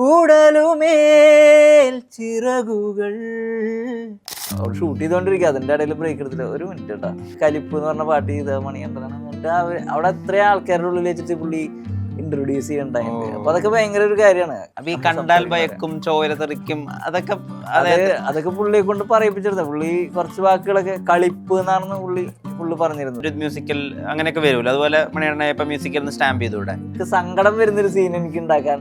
ഉടലുമേൽ ചിറകുകൾ അവിടെ ഷൂട്ട് ചെയ്തോണ്ടിരിക്കുക. അതിന്റെ ഇടയിൽ ബ്രേക്ക് എടുത്തില്ല. ഒരു മിനിറ്റ് കേട്ടാ. കലിപ്പ് എന്ന് പറഞ്ഞ പാട്ട് ചെയ്ത മണികണ്ഠനാണ്. എന്നിട്ട് അവിടെ എത്രയും ആൾക്കാരുടെ ഉള്ളിൽ വെച്ചിട്ട് പുള്ളി ഇൻട്രൊഡ്യൂസ് ചെയ്യണ്ടായിട്ട്. അപ്പൊ അതൊക്കെ ഭയങ്കര ഒരു കാര്യമാണ്. അപ്പൊ ഈ കണ്ടാൽ ഭയക്കും ചോര തെറിക്കും അതൊക്കെ പുള്ളിയെ കൊണ്ട് പറയിപ്പിച്ചിരുന്നത്. പുള്ളി കുറച്ച് വാക്കുകളൊക്കെ കളിപ്പ് എന്നാണെന്ന് പുള്ളി പറഞ്ഞിരുന്നു. ഒരു മ്യൂസിക്കൽ അങ്ങനെയൊക്കെ വരുമല്ലോ, അതുപോലെ മണിയണ്ണയപ്പ മ്യൂസിക്കൽ സ്റ്റാമ്പ് ചെയ്തൂടെ? സങ്കടം വരുന്നൊരു സീൻ എനിക്ക് ഉണ്ടാക്കാൻ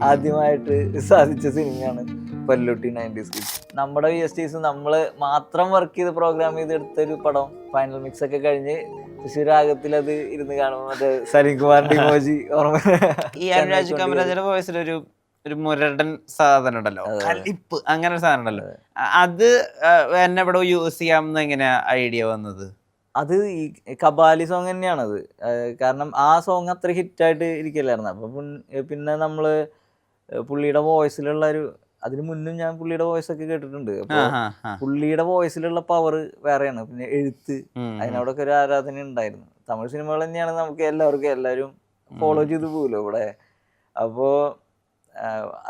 ആദ്യമായിട്ട് സാധിച്ച സിനിമയാണ് പല്ലുട്ടി 90s കിഡ്സ്. നമ്മുടെ VSTs നമ്മള് മാത്രം വർക്ക് ചെയ്ത് പ്രോഗ്രാം ചെയ്ത് എടുത്തൊരു പടം. ഫൈനൽ മിക്സ് ഒക്കെ കഴിഞ്ഞ് തൃശ്ശൂർ രാഗത്തിൽ അത് ഇരുന്ന് കാണുമ്പോൾ മറ്റേ സലീം കുമാറിന്റെ ഇമോജി ഓർമ്മ. ഈ അനുരാജ് കാമരാജയുടെ വോയിസിൽ ഒരു മുരടൻ സാധനം ഉണ്ടല്ലോ, കളിപ്പ്, അങ്ങനെ ഒരു സാധനം ഉണ്ടല്ലോ. അത് എന്നെ ഇവിടെ യൂസ് ചെയ്യാമെന്ന് എങ്ങനെയാ ഐഡിയ വന്നത്? അത് ഈ കബാലി സോങ് തന്നെയാണത്. കാരണം ആ സോങ് അത്ര ഹിറ്റായിട്ട് ഇരിക്കലായിരുന്നു. അപ്പൊ പിന്നെ നമ്മള് പുള്ളിയുടെ വോയിസിലുള്ള അതിന് മുന്നും ഞാൻ പുള്ളിയുടെ വോയിസ് ഒക്കെ കേട്ടിട്ടുണ്ട്. അപ്പൊ പുള്ളിയുടെ വോയിസിലുള്ള പവർ വേറെയാണ്. പിന്നെ എഴുത്ത്, അതിനോടൊക്കെ ഒരു ആരാധന ഉണ്ടായിരുന്നു. തമിഴ് സിനിമകൾ തന്നെയാണ് നമുക്ക് എല്ലാവരും ഫോളോ ചെയ്ത് പോകുമല്ലോ ഇവിടെ. അപ്പോ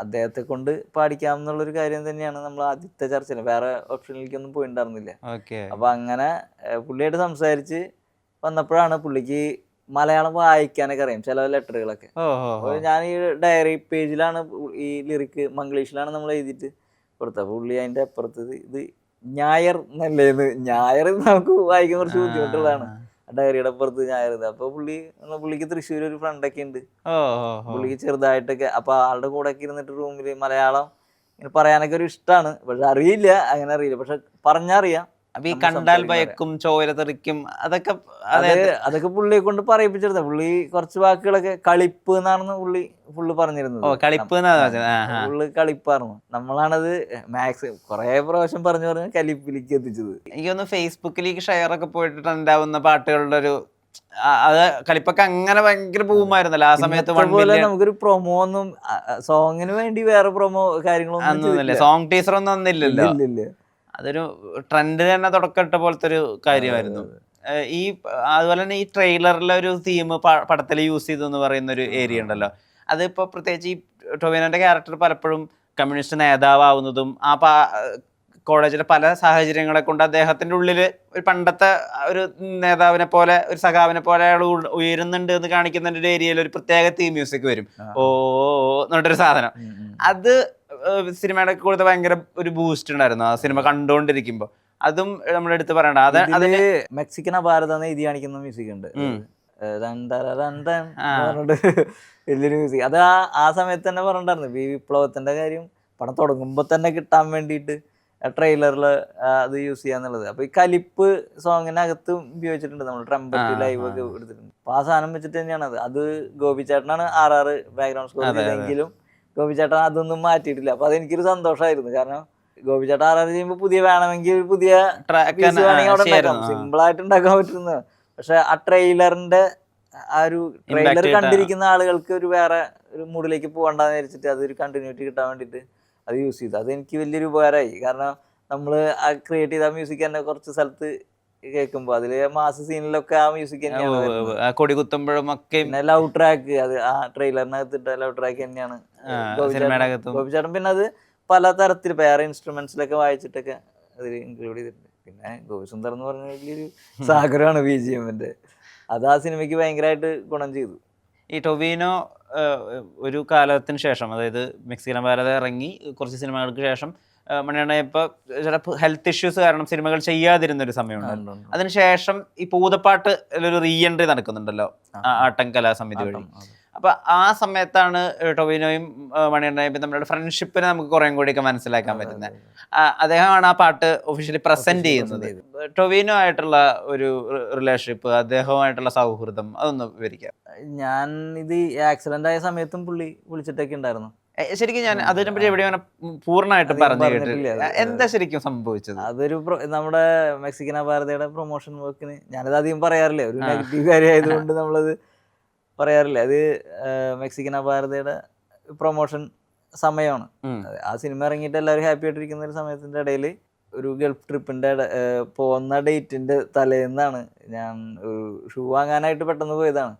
അദ്ദേഹത്തെ കൊണ്ട് പാടിക്കാം എന്നുള്ളൊരു കാര്യം തന്നെയാണ് നമ്മൾ ആദ്യത്തെ ചർച്ചയിൽ. വേറെ ഓപ്ഷനിലേക്കൊന്നും പോയിണ്ടായിരുന്നില്ല. അപ്പൊ അങ്ങനെ പുള്ളിയായിട്ട് സംസാരിച്ച് വന്നപ്പോഴാണ് പുള്ളിക്ക് മലയാളം വായിക്കാനൊക്കെ അറിയാം, ചില ലെറ്ററുകളൊക്കെ. ഞാൻ ഈ ഡയറി പേജിലാണ് ഈ ലിറിക്ക് മംഗ്ലീഷിലാണ് നമ്മൾ എഴുതിയിട്ട് കൊടുത്തത്. പുള്ളി അതിന്റെ അപ്പുറത്ത് ഇത് ഞായർ എന്നല്ലേന്ന്, ഞായർ നമുക്ക് വായിക്കാൻ കുറച്ച് ബുദ്ധിമുട്ടുള്ളതാണ്. ഡയറിയുടെ അപ്പുറത്ത് ഞായർ. അപ്പൊ പുള്ളിക്ക് തൃശ്ശൂർ ഒരു ഫ്രണ്ടൊക്കെ ഉണ്ട്. പുള്ളിക്ക് ചെറുതായിട്ടൊക്കെ. അപ്പൊ ആളുടെ കൂടെ ഒക്കെ ഇരുന്നിട്ട് റൂമിൽ മലയാളം ഇങ്ങനെ പറയാനൊക്കെ ഒരു ഇഷ്ടമാണ്. പക്ഷെ അറിയില്ല, അങ്ങനെ അറിയില്ല, പക്ഷെ പറഞ്ഞറിയാം. അപ്പൊ ഈ കണ്ടാൽ ഭയക്കും ചോര തെറിക്കും അതൊക്കെ പുള്ളിയെ കൊണ്ട് പറയിപ്പിച്ചിരുന്നത്. പുള്ളി കുറച്ച് വാക്കുകളൊക്കെ കളിപ്പ് എന്നാണെന്ന് പുള്ളി പറഞ്ഞിരുന്നത്. പുള്ളി കളിപ്പായിരുന്നു. നമ്മളാണത് മാക്സിമം കുറെ പ്രാവശ്യം പറഞ്ഞു കലിപ്പിലേക്ക് എത്തിച്ചത്. എനിക്കൊന്ന് ഫേസ്ബുക്കിലേക്ക് ഷെയർ ഒക്കെ പോയിട്ട് ട്രെൻഡ് ആവുന്ന പാട്ടുകളുടെ ഒരു അത് കളിപ്പൊക്കെ അങ്ങനെ ഭയങ്കര ബൂമായിരുന്നല്ലോ ആ സമയത്ത്. നമുക്കൊരു പ്രൊമോ ഒന്നും സോങ്ങിന് വേണ്ടി വേറെ പ്രൊമോ കാര്യങ്ങളൊന്നും, സോങ് ടീച്ചർ ഒന്നും ഒന്നില്ലല്ലോ. അതൊരു ട്രെൻഡ് തന്നെ തുടക്കമിട്ട പോലത്തെ ഒരു കാര്യമായിരുന്നു. ഈ അതുപോലെ തന്നെ ഈ ട്രെയിലറിലെ ഒരു തീം പടത്തിൽ യൂസ് ചെയ്തു എന്ന് പറയുന്ന ഒരു ഏരിയ ഉണ്ടല്ലോ. അതിപ്പോ പ്രത്യേകിച്ച് ഈ ടൊവിനോന്റെ ക്യാരക്ടർ പലപ്പോഴും കമ്മ്യൂണിസ്റ്റ് നേതാവുന്നതും ആ കോളേജിലെ പല സാഹചര്യങ്ങളെ കൊണ്ട് അദ്ദേഹത്തിന്റെ ഉള്ളില് ഒരു പണ്ടത്തെ ഒരു നേതാവിനെ പോലെ, ഒരു സഖാവിനെ പോലെ അയാൾ ഉയരുന്നുണ്ട് എന്ന് കാണിക്കുന്ന ഒരു ഏരിയയിൽ ഒരു പ്രത്യേക തീം മ്യൂസിക് വരും. ഓ എന്നിട്ടൊരു സാധനം. അത് സിനിമയുടെ കൂടുതൽ ഭയങ്കര ഒരു ബൂസ്റ്റ് ഉണ്ടായിരുന്നു ആ സിനിമ കണ്ടുകൊണ്ടിരിക്കുമ്പോ. അതും നമ്മളെടുത്ത് പറയണ്ട. അതില് മെക്സിക്കൻ അപാരത എഴുതി കാണിക്കുന്ന മ്യൂസിക് ഉണ്ട്, വലിയൊരു മ്യൂസിക്. അത് ആ സമയത്ത് തന്നെ പറഞ്ഞിട്ടുണ്ടായിരുന്നു. വിപ്ലവത്തിന്റെ കാര്യം പടം തുടങ്ങുമ്പോ തന്നെ കിട്ടാൻ വേണ്ടിയിട്ട് ട്രെയിലറിൽ അത് യൂസ് ചെയ്യാന്നുള്ളത്. അപ്പൊ ഈ കലിപ്പ് സോങ്ങിനകത്ത് ഉപയോഗിച്ചിട്ടുണ്ട് നമ്മൾ. ട്രംപറ്റ് ലൈവ് ഒക്കെ എടുത്തിട്ടുണ്ട്. അപ്പൊ ആ സാധനം വെച്ചിട്ട് തന്നെയാണ് അത് ഗോപിച്ചേട്ടനാണ് RR ബാക്ക്ഗ്രൗണ്ട് സ്കോർ ചെയ്തെങ്കിലും ഗോപിച്ചേട്ടൻ അതൊന്നും മാറ്റിയിട്ടില്ല. അപ്പൊ അതെനിക്കൊരു സന്തോഷമായിരുന്നു. കാരണം ഗോപിച്ചേട്ടൻ RR ചെയ്യുമ്പോൾ പുതിയ വേണമെങ്കിൽ പുതിയ സിമ്പിൾ ആയിട്ട് ഉണ്ടാക്കാൻ പറ്റുന്ന. പക്ഷെ ആ ട്രെയിലറിന്റെ ആ ഒരു ട്രെയിലർ കണ്ടിരിക്കുന്ന ആളുകൾക്ക് ഒരു വേറെ ഒരു മൂഡിലേക്ക് പോകണ്ടെന്ന് വിചാരിച്ചിട്ട് അതൊരു കണ്ടിന്യൂറ്റി കിട്ടാൻ വേണ്ടിയിട്ട് അത് യൂസ് ചെയ്തു. അതെനിക്ക് വലിയൊരു ഉപകാരമായി. കാരണം നമ്മള് ആ ക്രിയേറ്റ് ചെയ്ത മ്യൂസിക് തന്നെ കുറച്ച് സ്ഥലത്ത് കേൾക്കുമ്പോ അതില് മാസ് സീനിലൊക്കെ ആ മ്യൂസിക് തന്നെയാണ്. കൊടി കുത്തുമ്പോഴും ഒക്കെ ലവ് ട്രാക്ക്, അത് ആ ട്രെയിലറിനകത്തിട്ട ലവ് ട്രാക്ക് തന്നെയാണ് ഗോപിച്ചേട്ടൻ. പിന്നെ അത് പല തരത്തിൽ വേറെ ഇൻസ്ട്രുമെന്റ്സിലൊക്കെ വായിച്ചിട്ടൊക്കെ അതിൽ ഇൻക്ലൂഡ് ചെയ്തിട്ടുണ്ട്. പിന്നെ ഗോപിസുന്ദർ എന്ന് പറഞ്ഞ വലിയൊരു സാഗരമാണ് BGMന്റെ. അത് ആ സിനിമയ്ക്ക് ഭയങ്കരമായിട്ട് ഗുണം ചെയ്തു. ഈ ടൊവിനോ ഒരു കാലത്തിന് ശേഷം, അതായത് മെക്സിക്കൻ അപാരത ഇറങ്ങി കുറച്ച് സിനിമകൾക്ക് ശേഷം മണിയണ്ണയപ്പ ചിലപ്പോൾ ഹെൽത്ത് ഇഷ്യൂസ് കാരണം സിനിമകൾ ചെയ്യാതിരുന്ന ഒരു സമയമുണ്ട്. അതിനുശേഷം ഈ പൂതപ്പാട്ട് ഒരു റീ എൻട്രി നടക്കുന്നുണ്ടല്ലോ ആട്ടം കലാസമിതി വഴി. അപ്പൊ ആ സമയത്താണ് ടൊവിനോയും മണിയണ്ണയപ്പയും തമ്മിലുള്ള ഫ്രണ്ട്ഷിപ്പിനെ നമുക്ക് കുറേ കൂടിയൊക്കെ മനസ്സിലാക്കാൻ പറ്റുന്നത്. അദ്ദേഹമാണ് ആ പാട്ട് ഒഫീഷ്യലി പ്രസന്റ് ചെയ്യുന്നത്. ടൊവിനോ ആയിട്ടുള്ള ഒരു റിലേഷൻഷിപ്പ്, അദ്ദേഹവുമായിട്ടുള്ള സൗഹൃദം, അതൊന്ന് വിവരിക്കാം. ഞാൻ ഇത് ആക്സിഡന്റ് ആയ സമയത്തും പുള്ളി വിളിച്ചിട്ടൊക്കെ ഉണ്ടായിരുന്നു. ശരിക്കും ഞാൻ അതിനെപ്പറ്റി എവിടെയാണ് പൂർണ്ണമായിട്ട് പറഞ്ഞു കേട്ടില്ല. എന്താ ശരിക്കും സംഭവിച്ചത്? അതൊരു നമ്മുടെ മെക്സിക്കൻ അപാരതയുടെ പ്രൊമോഷൻ വർക്കിന് ഞാനത് അധികം പറയാറില്ല, ഒരു നെഗറ്റീവ് കാര്യമായതുകൊണ്ട് നമ്മളത് പറയാറില്ല. അത് മെക്സിക്കൻ അപാരതയുടെ പ്രൊമോഷൻ സമയമാണ്. ആ സിനിമ ഇറങ്ങിയിട്ട് എല്ലാവരും ഹാപ്പി ആയിട്ടിരിക്കുന്ന ഒരു സമയത്തിന്റെ ഇടയിൽ ഒരു ഗൾഫ് ട്രിപ്പിന്റെ പോകുന്ന ഡേറ്റിന്റെ തലേന്നാണ് ഞാൻ ഷൂ വാങ്ങാനായിട്ട് പെട്ടെന്ന് പോയതാണ്.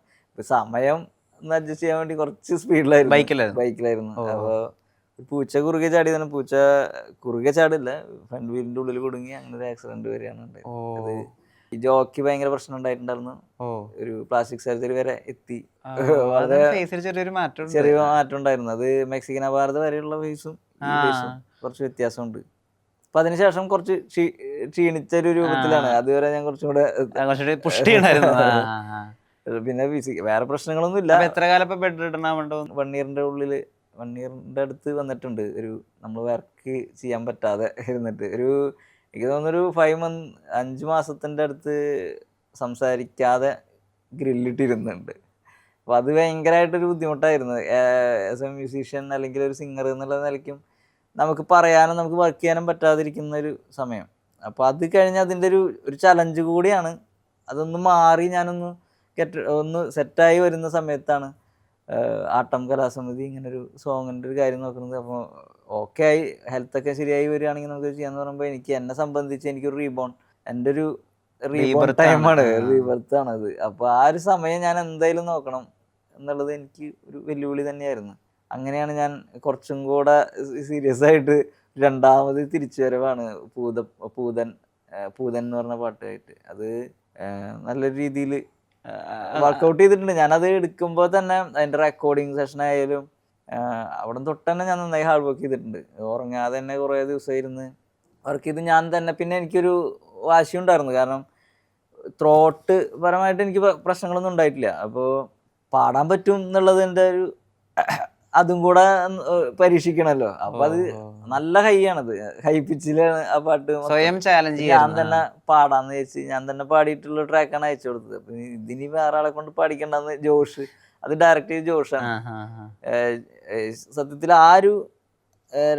സമയം ഒന്ന് അഡ്ജസ്റ്റ് ചെയ്യാൻ വേണ്ടി കുറച്ച് സ്പീഡിലായിരുന്നു, ബൈക്കിലായിരുന്നു. അപ്പോൾ പൂച്ച കുറുകെ ചാടി തന്നെ, പൂച്ച കുറുകെ ചാടില്ല, ഫ്രണ്ട് വീലിന്റെ ഉള്ളിൽ കുടുങ്ങി അങ്ങനെ ഒരു ആക്സിഡന്റ് വരെയാണ് ഉണ്ടായത്. അത് ഈ ജോക്ക് ഭയങ്കര പ്രശ്നം ഉണ്ടായിട്ടുണ്ടായിരുന്നു. ഒരു പ്ലാസ്റ്റിക് സർജറി വരെ എത്തി. വളരെ ചെറിയ മാറ്റം ഉണ്ടായിരുന്നു. അത് മെക്സിക്കൻ അപാരത വരെയുള്ള ഫേസും ഈ ഫേസും കുറച്ച് വ്യത്യാസമുണ്ട്. അപ്പൊ അതിനുശേഷം കുറച്ച് ക്ഷീണിച്ച ഒരു രൂപത്തിലാണ്. അതുവരെ ഞാൻ കുറച്ചും കൂടെ പിന്നെ വേറെ പ്രശ്നങ്ങളൊന്നും ഇല്ല. എത്ര കാലം ബെഡ് റിട്ടൺ ആവണ്ടോ? 1 ഇയറിന്റെ ഉള്ളില് 1 ഇയറിന്റെ അടുത്ത് വന്നിട്ടുണ്ട്. ഒരു നമ്മൾ വർക്ക് ചെയ്യാൻ പറ്റാതെ ഇരുന്നിട്ട് എനിക്ക് തോന്നുന്നൊരു 5 മാസത്തിന്റെ അടുത്ത് സംസാരിക്കാതെ ഗ്രില്ലിട്ടിരുന്നുണ്ട്. അപ്പോൾ അത് ഭയങ്കരമായിട്ടൊരു ബുദ്ധിമുട്ടായിരുന്നു. ആസ് എ മ്യൂസീഷ്യൻ അല്ലെങ്കിൽ ഒരു സിംഗർ എന്നുള്ള നിലയ്ക്കും നമുക്ക് പറയാനും നമുക്ക് വർക്ക് ചെയ്യാനും പറ്റാതിരിക്കുന്ന ഒരു സമയം. അപ്പോൾ അത് കഴിഞ്ഞ് അതിൻ്റെ ഒരു ചലഞ്ച് കൂടിയാണ്. അതൊന്ന് മാറി ഞാനൊന്ന് ഒന്ന് സെറ്റായി വരുന്ന സമയത്താണ് ആട്ടം കലാസമിതി ഇങ്ങനൊരു സോങ്ങിൻ്റെ ഒരു കാര്യം നോക്കുന്നത്. അപ്പോൾ ഓക്കെ ആയി, ഹെൽത്തൊക്കെ ശരിയായി വരികയാണെങ്കിൽ നമുക്ക് ചെയ്യാന്ന് പറയുമ്പോൾ എന്നെ സംബന്ധിച്ച് എനിക്കൊരു എൻ്റെ ഒരു റീബോൺ ടൈമാണ്, റീബർത്ത് ആണത്. അപ്പോൾ ആ ഒരു സമയം ഞാൻ എന്തായാലും നോക്കണം എന്നുള്ളത് എനിക്ക് ഒരു വെല്ലുവിളി തന്നെയായിരുന്നു. അങ്ങനെയാണ് ഞാൻ കുറച്ചും കൂടെ സീരിയസ് ആയിട്ട് രണ്ടാമത് തിരിച്ചു വരവാണ് പൂതൻ എന്ന് പറഞ്ഞ പാട്ടായിട്ട്. അത് നല്ലൊരു രീതിയിൽ വർക്കൗട്ട് ചെയ്തിട്ടുണ്ട്. ഞാനത് എടുക്കുമ്പോൾ തന്നെ അതിൻ്റെ റെക്കോർഡിങ് സെഷൻ ആയാലും അവിടെ തൊട്ട് തന്നെ ഞാൻ നന്നായി ഹാർഡ് വർക്ക് ചെയ്തിട്ടുണ്ട്. ഉറങ്ങാതെ തന്നെ കുറേ ദിവസം ഇരുന്ന് വർക്ക് ചെയ്ത് ഞാൻ തന്നെ. പിന്നെ എനിക്കൊരു വാശി ഉണ്ടായിരുന്നു, കാരണം ത്രോട്ട് പരമായിട്ട് എനിക്ക് പ്രശ്നങ്ങളൊന്നും ഉണ്ടായിട്ടില്ല. അപ്പോൾ പാടാൻ പറ്റും എന്നുള്ളത് എൻ്റെ അതും കൂടെ പരീക്ഷിക്കണമല്ലോ. അപ്പൊ അത് നല്ല ഹൈ ആണത്, ഹൈ പിച്ചിലാണ് ആ പാട്ട്. സ്വയം ചാലഞ്ച് ഞാൻ തന്നെ പാടാന്ന് വെച്ച് ഞാൻ തന്നെ പാടിയിട്ടുള്ള ട്രാക്കാണ് അയച്ചു കൊടുത്തത്. അപ്പൊ ഇതിനി വേറെ ആളെ കൊണ്ട് പാടിക്കണ്ടെന്ന് ജോഷ്, അത് ഡയറക്റ്റ് ചെയ്ത് ജോഷാണ്. സത്യത്തിൽ ആ ഒരു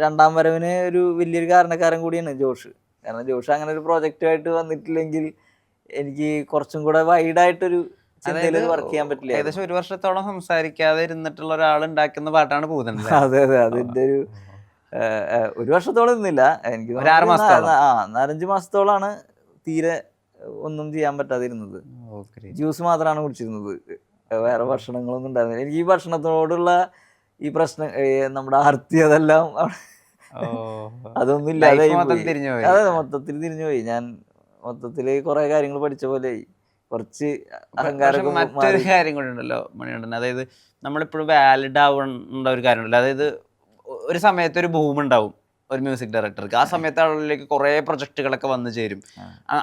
രണ്ടാം വരവിന് ഒരു വലിയൊരു കാരണക്കാരൻ കൂടിയാണ് ജോഷ്. കാരണം ജോഷ് അങ്ങനെ ഒരു പ്രോജക്റ്റുമായിട്ട് വന്നിട്ടില്ലെങ്കിൽ എനിക്ക് കുറച്ചും കൂടെ വൈഡായിട്ടൊരു വർക്ക് ചെയ്യാൻ പറ്റില്ല. ഏകദേശം 1 വർഷത്തോളം സംസാരിക്കാതെ ഇരുന്നിട്ടുള്ള ഒരാൾ ഉണ്ടാക്കുന്ന പാട്ടാണ് പൂതൻ. അതെ അതെ, അതിന്റെ 1 വർഷത്തോളം ഇരുന്നില്ല, എനിക്ക് 4-5 മാസത്തോളാണ് തീരെ ഒന്നും ചെയ്യാൻ പറ്റാതിരുന്നത്. ജ്യൂസ് മാത്രമാണ് കുടിച്ചിരുന്നത്, വേറെ ഭക്ഷണങ്ങളൊന്നും ഉണ്ടായിരുന്നില്ല. എനിക്ക് ഈ ഭക്ഷണത്തോടുള്ള ഈ പ്രശ്നം, നമ്മുടെ ആർത്തി, അതെല്ലാം അതൊന്നും ഇല്ലാതെ അതെ മൊത്തത്തിൽ തിരിഞ്ഞുപോയി. ഞാൻ മൊത്തത്തില് കുറെ കാര്യങ്ങൾ പഠിച്ച പോലെ കുറച്ച് അഹങ്കാരം. മറ്റൊരു കാര്യം കൂടെ ഉണ്ടല്ലോ മണികണ്ഠൻ, അതായത് നമ്മളിപ്പോഴും വാലിഡ് ആവേണ്ട ഒരു കാര്യമുണ്ടല്ലോ. അതായത് ഒരു സമയത്ത് ഒരു ബൂം ഉണ്ടാവും ഒരു മ്യൂസിക് ഡയറക്ടർക്ക്. ആ സമയത്ത് ആളുകളിലേക്ക് കുറേ പ്രൊജക്റ്റുകളൊക്കെ വന്നു ചേരും.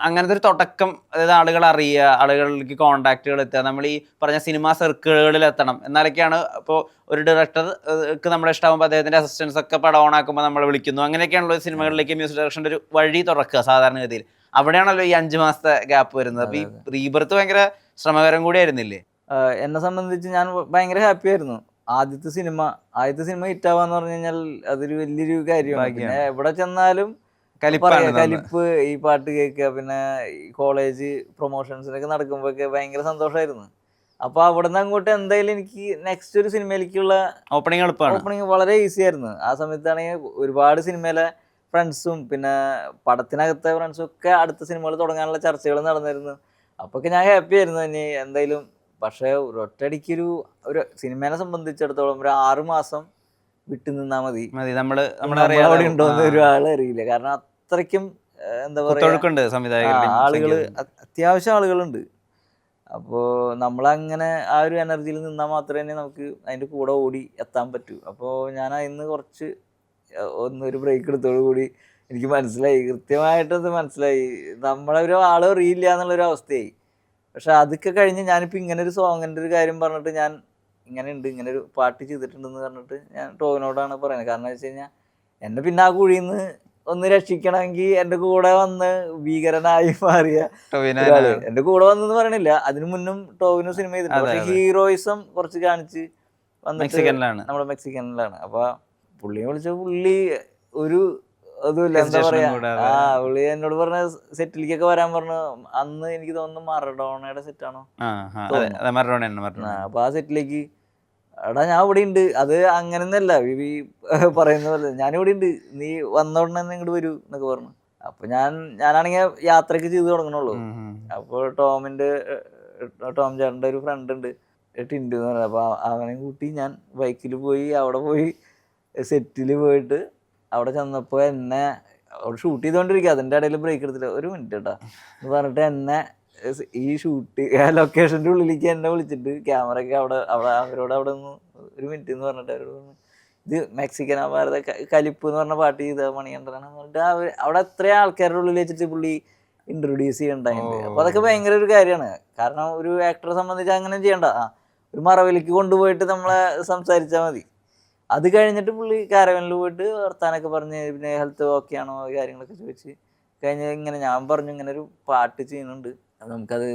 അങ്ങനത്തെ ഒരു തുടക്കം, അതായത് ആളുകൾ അറിയുക, ആളുകളിലേക്ക് കോണ്ടാക്റ്റുകൾ എത്തുക, നമ്മൾ ഈ പറഞ്ഞ സിനിമാ സർക്കിളുകളിൽ എത്തണം. എന്നാലൊക്കെയാണ് ഇപ്പോൾ ഒരു ഡയറക്ടർക്ക് നമ്മളെ ഇഷ്ടമാകുമ്പോൾ അദ്ദേഹത്തിൻ്റെ അസിസ്റ്റൻസ് ഒക്കെ പടം ഓണാക്കുമ്പോൾ നമ്മൾ വിളിക്കുന്നു. അങ്ങനെയൊക്കെയാണല്ലോ സിനിമകളിലേക്ക് മ്യൂസിക് ഡയറക്ഷൻ്റെ ഒരു വഴി തുറക്കുക സാധാരണഗതിയിൽ. അവിടെയാണല്ലോ ഈ 5 മാസത്തെ ഗ്യാപ്പ് വരുന്നത്. അപ്പൊ ഈ റീബർത്ത് ഭയങ്കര ശ്രമകരം കൂടി ആയിരുന്നില്ലേ? എന്നെ സംബന്ധിച്ച് ഞാൻ ഭയങ്കര ഹാപ്പി ആയിരുന്നു. ആദ്യത്തെ സിനിമ ഹിറ്റാവാന്ന് പറഞ്ഞു കഴിഞ്ഞാൽ അതൊരു വലിയൊരു കാര്യമാണ്. പിന്നെ എവിടെ ചെന്നാലും കലിപ്പ്, ഈ പാട്ട് കേൾക്കുക, പിന്നെ ഈ കോളേജ് പ്രൊമോഷൻസിനൊക്കെ നടക്കുമ്പോഴൊക്കെ ഭയങ്കര സന്തോഷമായിരുന്നു. അപ്പൊ അവിടെ നിന്ന് അങ്ങോട്ട് എന്തായാലും എനിക്ക് നെക്സ്റ്റ് ഒരു സിനിമയിലേക്കുള്ള ഓപ്പണിങ് വളരെ ഈസി ആയിരുന്നു. ആ സമയത്താണെങ്കിൽ ഒരുപാട് സിനിമയിലെ ഫ്രണ്ട്സും പിന്നെ പടത്തിനകത്തെ ഫ്രണ്ട്സും ഒക്കെ അടുത്ത സിനിമകൾ തുടങ്ങാനുള്ള ചർച്ചകൾ നടന്നിരുന്നു. അപ്പൊക്കെ ഞാൻ ഹാപ്പി ആയിരുന്നു ഇനി എന്തായാലും. പക്ഷെ ഒറ്റയടിക്കൊരു സിനിമേനെ സംബന്ധിച്ചിടത്തോളം ഒരു 6 മാസം വിട്ടു നിന്നാ മതി, അവിടെ ഉണ്ടോന്ന് ഒരാൾ അറിയില്ല. കാരണം അത്രയ്ക്കും എന്താ പറയാ, ആളുകള് അത്യാവശ്യം ആളുകളുണ്ട്. അപ്പോൾ നമ്മളങ്ങനെ ആ ഒരു എനർജിയിൽ നിന്നാൽ മാത്രമേ നമുക്ക് അതിൻ്റെ കൂടെ ഓടി എത്താൻ പറ്റൂ. അപ്പോൾ ഞാൻ അതിന്ന് കുറച്ച് ഒരു ബ്രേക്ക് എടുത്തോടു കൂടി എനിക്ക് മനസ്സിലായി, കൃത്യമായിട്ടത് മനസ്സിലായി, നമ്മളെ ഒരു ആള് അറിയില്ല എന്നുള്ളൊരു അവസ്ഥയായി. പക്ഷെ അതൊക്കെ കഴിഞ്ഞ് ഞാനിപ്പോൾ ഇങ്ങനെ ഒരു സോങ്ങിൻ്റെ ഒരു കാര്യം പറഞ്ഞിട്ട് ഞാൻ ഇങ്ങനെ ഒരു പാട്ട് ചെയ്തിട്ടുണ്ടെന്ന് പറഞ്ഞിട്ട് ഞാൻ ടോവിനോടാണ് പറയുന്നത്. കാരണം വെച്ച് കഴിഞ്ഞാൽ എന്നെ പിന്നെ ആ കുഴിയിൽ നിന്ന് ഒന്ന് രക്ഷിക്കണമെങ്കിൽ എൻ്റെ കൂടെ വന്ന് ഭീകരനായി മാറിയ ഒരാള് എൻ്റെ കൂടെ വന്നെന്ന് പറയണില്ല, അതിനു മുന്നും ടോവിനോ സിനിമ ചെയ്തിട്ടുണ്ട്. പക്ഷെ ഹീറോയിസം കുറച്ച് കാണിച്ച് വന്നിട്ട് നമ്മുടെ മെക്സിക്കനിലാണ്. അപ്പൊ പുള്ളിയെ വിളിച്ച പുള്ളി ഒരു അതുമില്ല, എന്താ പറയാ, പുള്ളി എന്നോട് പറഞ്ഞ സെറ്റിലേക്കൊക്കെ വരാൻ പറഞ്ഞു. അന്ന് എനിക്ക് തോന്നുന്നു മറഡോണയുടെ സെറ്റാണോ, അപ്പൊ ആ സെറ്റിലേക്ക് എടാ ഞാൻ ഇവിടെ ഉണ്ട്. അത് അങ്ങനെയൊന്നല്ല വിവി പറയുന്ന പോലെ, ഞാനിവിടെ ഉണ്ട്, നീ വന്നോടനെ ഇങ്ങോട്ട് വരൂ എന്നൊക്കെ പറഞ്ഞു. അപ്പൊ ഞാനാണെങ്കിൽ യാത്രയൊക്കെ ചെയ്ത് തുടങ്ങണുള്ളൂ. അപ്പോൾ ടോം ചേട്ടൻ്റെ ഒരു ഫ്രണ്ട് ഉണ്ട്, ടിൻഡു എന്ന് പറയുന്നത്. അപ്പൊ അവനെ കൂട്ടി ഞാൻ ബൈക്കിൽ പോയി അവിടെ പോയി സെറ്റിൽ പോയിട്ട് അവിടെ ചെന്നപ്പോൾ എന്നെ അവിടെ ഷൂട്ട് ചെയ്തുകൊണ്ടിരിക്കുക, അതിൻ്റെ ഇടയിൽ ബ്രേക്ക് എടുത്തില്ല, ഒരു മിനിറ്റ് കേട്ടോ എന്ന് പറഞ്ഞിട്ട് എന്നെ ഈ ഷൂട്ട് ലൊക്കേഷൻ്റെ ഉള്ളിലേക്ക് എന്നെ വിളിച്ചിട്ട് ക്യാമറയൊക്കെ അവിടെ അവിടെ അവരോട് അവിടെ നിന്ന് ഒരു മിനിറ്റ് എന്ന് പറഞ്ഞിട്ട് അവരോട് പറഞ്ഞു ഇത് മെക്സിക്കൻ ഭാരത കലിപ്പ് എന്ന് പറഞ്ഞ പാട്ട് ചെയ്ത മണികണ്ഠനാണെന്ന് പറഞ്ഞിട്ട് അവിടെ എത്രയും ആൾക്കാരുടെ ഉള്ളിൽ വെച്ചിട്ട് പുള്ളി ഇൻട്രൊഡ്യൂസ് ചെയ്യണ്ടായിട്ടുണ്ട്. അപ്പോൾ അതൊക്കെ ഭയങ്കര ഒരു കാര്യമാണ്. കാരണം ഒരു ആക്ടറെ സംബന്ധിച്ച് അങ്ങനെ ചെയ്യണ്ട, ഒരു മറവിലേക്ക് കൊണ്ടുപോയിട്ട് നമ്മളെ സംസാരിച്ചാൽ മതി. അത് കഴിഞ്ഞിട്ട് പുള്ളി കാരവനിൽ പോയിട്ട് വർത്താനൊക്കെ പറഞ്ഞ് പിന്നെ ഹെൽത്ത് ഓക്കെ ആണോ കാര്യങ്ങളൊക്കെ ചോദിച്ച് കഴിഞ്ഞ് ഇങ്ങനെ ഞാൻ പറഞ്ഞു ഇങ്ങനെ ഒരു പാട്ട് ചെയ്യുന്നുണ്ട്, അത് നമുക്കത്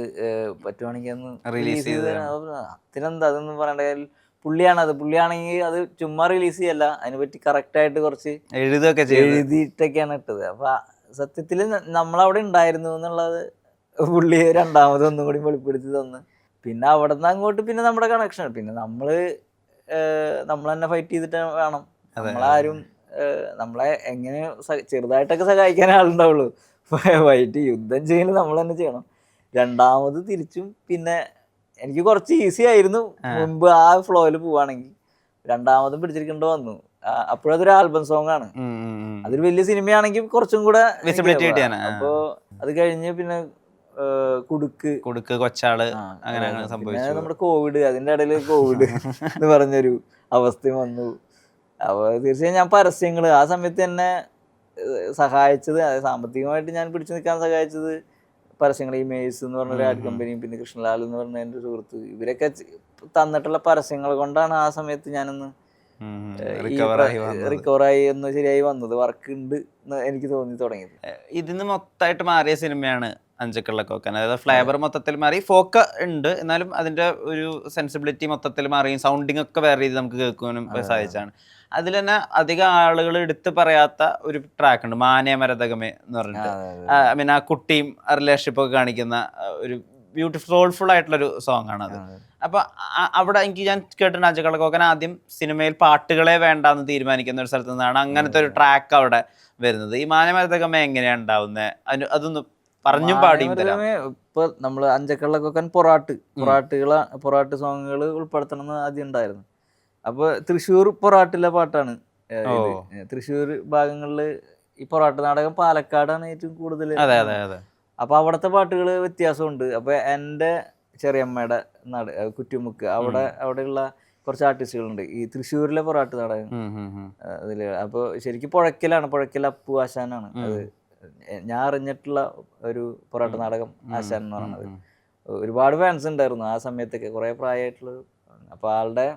പറ്റുവാണെങ്കിൽ ഒന്ന് റിലീസ് ചെയ്ത് അതിനെന്താ അതൊന്നും പറയേണ്ട കാര്യം, പുള്ളിയാണെങ്കിൽ അത് ചുമ്മാ റിലീസ് ചെയ്യല്ല, അതിനെ പറ്റി കറക്റ്റായിട്ട് കുറച്ച് എഴുതിയിട്ടൊക്കെയാണ് ഇട്ടത്. അപ്പൊ സത്യത്തിൽ നമ്മളവിടെ ഉണ്ടായിരുന്നു എന്നുള്ളത് പുള്ളി രണ്ടാമതൊന്നും കൂടി വെളിപ്പെടുത്തി തന്ന്. പിന്നെ അവിടെ നിന്ന് അങ്ങോട്ട് പിന്നെ നമ്മുടെ കണക്ഷൻ, പിന്നെ നമ്മൾ തന്നെ ഫൈറ്റ് ചെയ്തിട്ട് വേണം, നമ്മളാരും നമ്മളെ എങ്ങനെ ചെറുതായിട്ടൊക്കെ സഹായിക്കാൻ ആളുണ്ടാവുള്ളൂ, ഫൈറ്റ് യുദ്ധം ചെയ്യുന്നത് നമ്മൾ തന്നെ ചെയ്യണം. രണ്ടാമത് തിരിച്ചും പിന്നെ എനിക്ക് കുറച്ച് ഈസി ആയിരുന്നു മുൻപ് ആ ഫ്ലോയിൽ പോവാണെങ്കിൽ, രണ്ടാമതും പിടിച്ചിരിക്കേണ്ടി വന്നു. അപ്പോഴതൊരു ആൽബം സോങ് ആണ്, അതൊരു വലിയ സിനിമയാണെങ്കിൽ കുറച്ചും കൂടെ വിസിബിലിറ്റി കിട്ടിയാണ്. അപ്പോൾ അത് കഴിഞ്ഞ് പിന്നെ കുടുക്ക് കൊച്ചാള് അങ്ങനെ സംഭവിച്ചു. നമ്മുടെ കോവിഡ്, അതിന്റെ ഇടയിൽ കോവിഡ് എന്ന് പറഞ്ഞൊരു അവസ്ഥ വന്നു. അപ്പോൾ തീർച്ചയായും ഞാൻ പരസ്യങ്ങൾ ആ സമയത്ത് എന്നെ സഹായിച്ചത്, സാമ്പത്തികമായിട്ട് ഞാൻ പിടിച്ചു നിൽക്കാൻ സഹായിച്ചത് പരസ്യങ്ങൾ, ഈ മേഴ്സ് എന്ന് പറഞ്ഞൊരു ആഡ് കമ്പനിയും പിന്നെ കൃഷ്ണലാൽ എന്ന് പറഞ്ഞ എൻ്റെ സുഹൃത്ത്, ഇവരൊക്കെ തന്നിട്ടുള്ള പരസ്യങ്ങൾ കൊണ്ടാണ് ആ സമയത്ത് ഞാനൊന്ന് റിക്കവറായി ഒന്ന് ശരിയായി വന്നത്. വർക്ക് ഉണ്ട് എന്ന് എനിക്ക് തോന്നി തുടങ്ങിയത്. ഇതിന്ന് മൊത്തമായിട്ട് മാറിയ സിനിമയാണ് അഞ്ചക്കള്ളക്കോക്കൻ. അതായത് ഫ്ലേവർ മൊത്തത്തിൽ മാറി, ഫോക്ക് ഉണ്ട് എന്നാലും അതിന്റെ ഒരു സെൻസിബിലിറ്റി മൊത്തത്തിൽ മാറിയും സൗണ്ടിങ് ഒക്കെ വേറെ രീതി നമുക്ക് കേൾക്കാനും സാധിച്ചാണ്. അതിൽ തന്നെ അധികം ആളുകൾ എടുത്ത് പറയാത്ത ഒരു ട്രാക്ക് ഉണ്ട്, മാനേ മരതകമേ എന്ന് പറഞ്ഞിട്ട്. ഐ മീൻ ആ കുട്ടിയും റിലേഷൻഷിപ്പ് ഒക്കെ കാണിക്കുന്ന ഒരു സോൾഫുൾ ആയിട്ടുള്ളൊരു സോങ് ആണ് അത്. അപ്പൊ അവിടെ എനിക്ക് ഞാൻ കേട്ടിട്ടുണ്ട് അഞ്ചക്കള്ളക്കോക്കൻ ആദ്യം സിനിമയിൽ പാട്ടുകളെ വേണ്ടെന്ന് തീരുമാനിക്കുന്ന ഒരു സ്ഥലത്ത് നിന്നാണ് അങ്ങനത്തെ ഒരു ട്രാക്ക് അവിടെ വരുന്നത്. ഈ മാനേ മരതകമേ എങ്ങനെയാണ് ഉണ്ടാവുന്നത്, അതൊന്ന് പറഞ്ഞും പാടിയും തരാം. ഇപ്പൊ നമ്മള് അഞ്ചക്കള്ളക്കോക്കൻ പൊറാട്ട് സോങ്ങുകൾ ഉൾപ്പെടുത്തണം എന്ന് ആദ്യം ഉണ്ടായിരുന്നു. അപ്പൊ തൃശ്ശൂർ പൊറാട്ടിലെ പാട്ടാണ്. തൃശ്ശൂർ ഭാഗങ്ങളില് ഈ പൊറാട്ട് നാടകം പാലക്കാടാണ് ഏറ്റവും കൂടുതൽ. അപ്പൊ അവിടുത്തെ പാട്ടുകൾ വ്യത്യാസമുണ്ട്. അപ്പൊ എൻ്റെ ചെറിയമ്മയുടെ നാട് കുറ്റിമുക്ക്, അവിടെയുള്ള കുറച്ച് ആർട്ടിസ്റ്റുകളുണ്ട് ഈ തൃശ്ശൂരിലെ പൊറാട്ട് നാടകം അതില്. അപ്പോൾ ശരിക്കും പുഴയ്ക്കൽ അപ്പു ആശാനാണ് അത് ഞാൻ അറിഞ്ഞിട്ടുള്ള ഒരു പൊറാട്ട് നാടകം ആശാൻ എന്ന് പറയുന്നത്. ഒരുപാട് ഫാൻസ് ഉണ്ടായിരുന്നു ആ സമയത്തൊക്കെ, കുറേ പ്രായമായിട്ടുള്ള. അപ്പോൾ ആളുടെ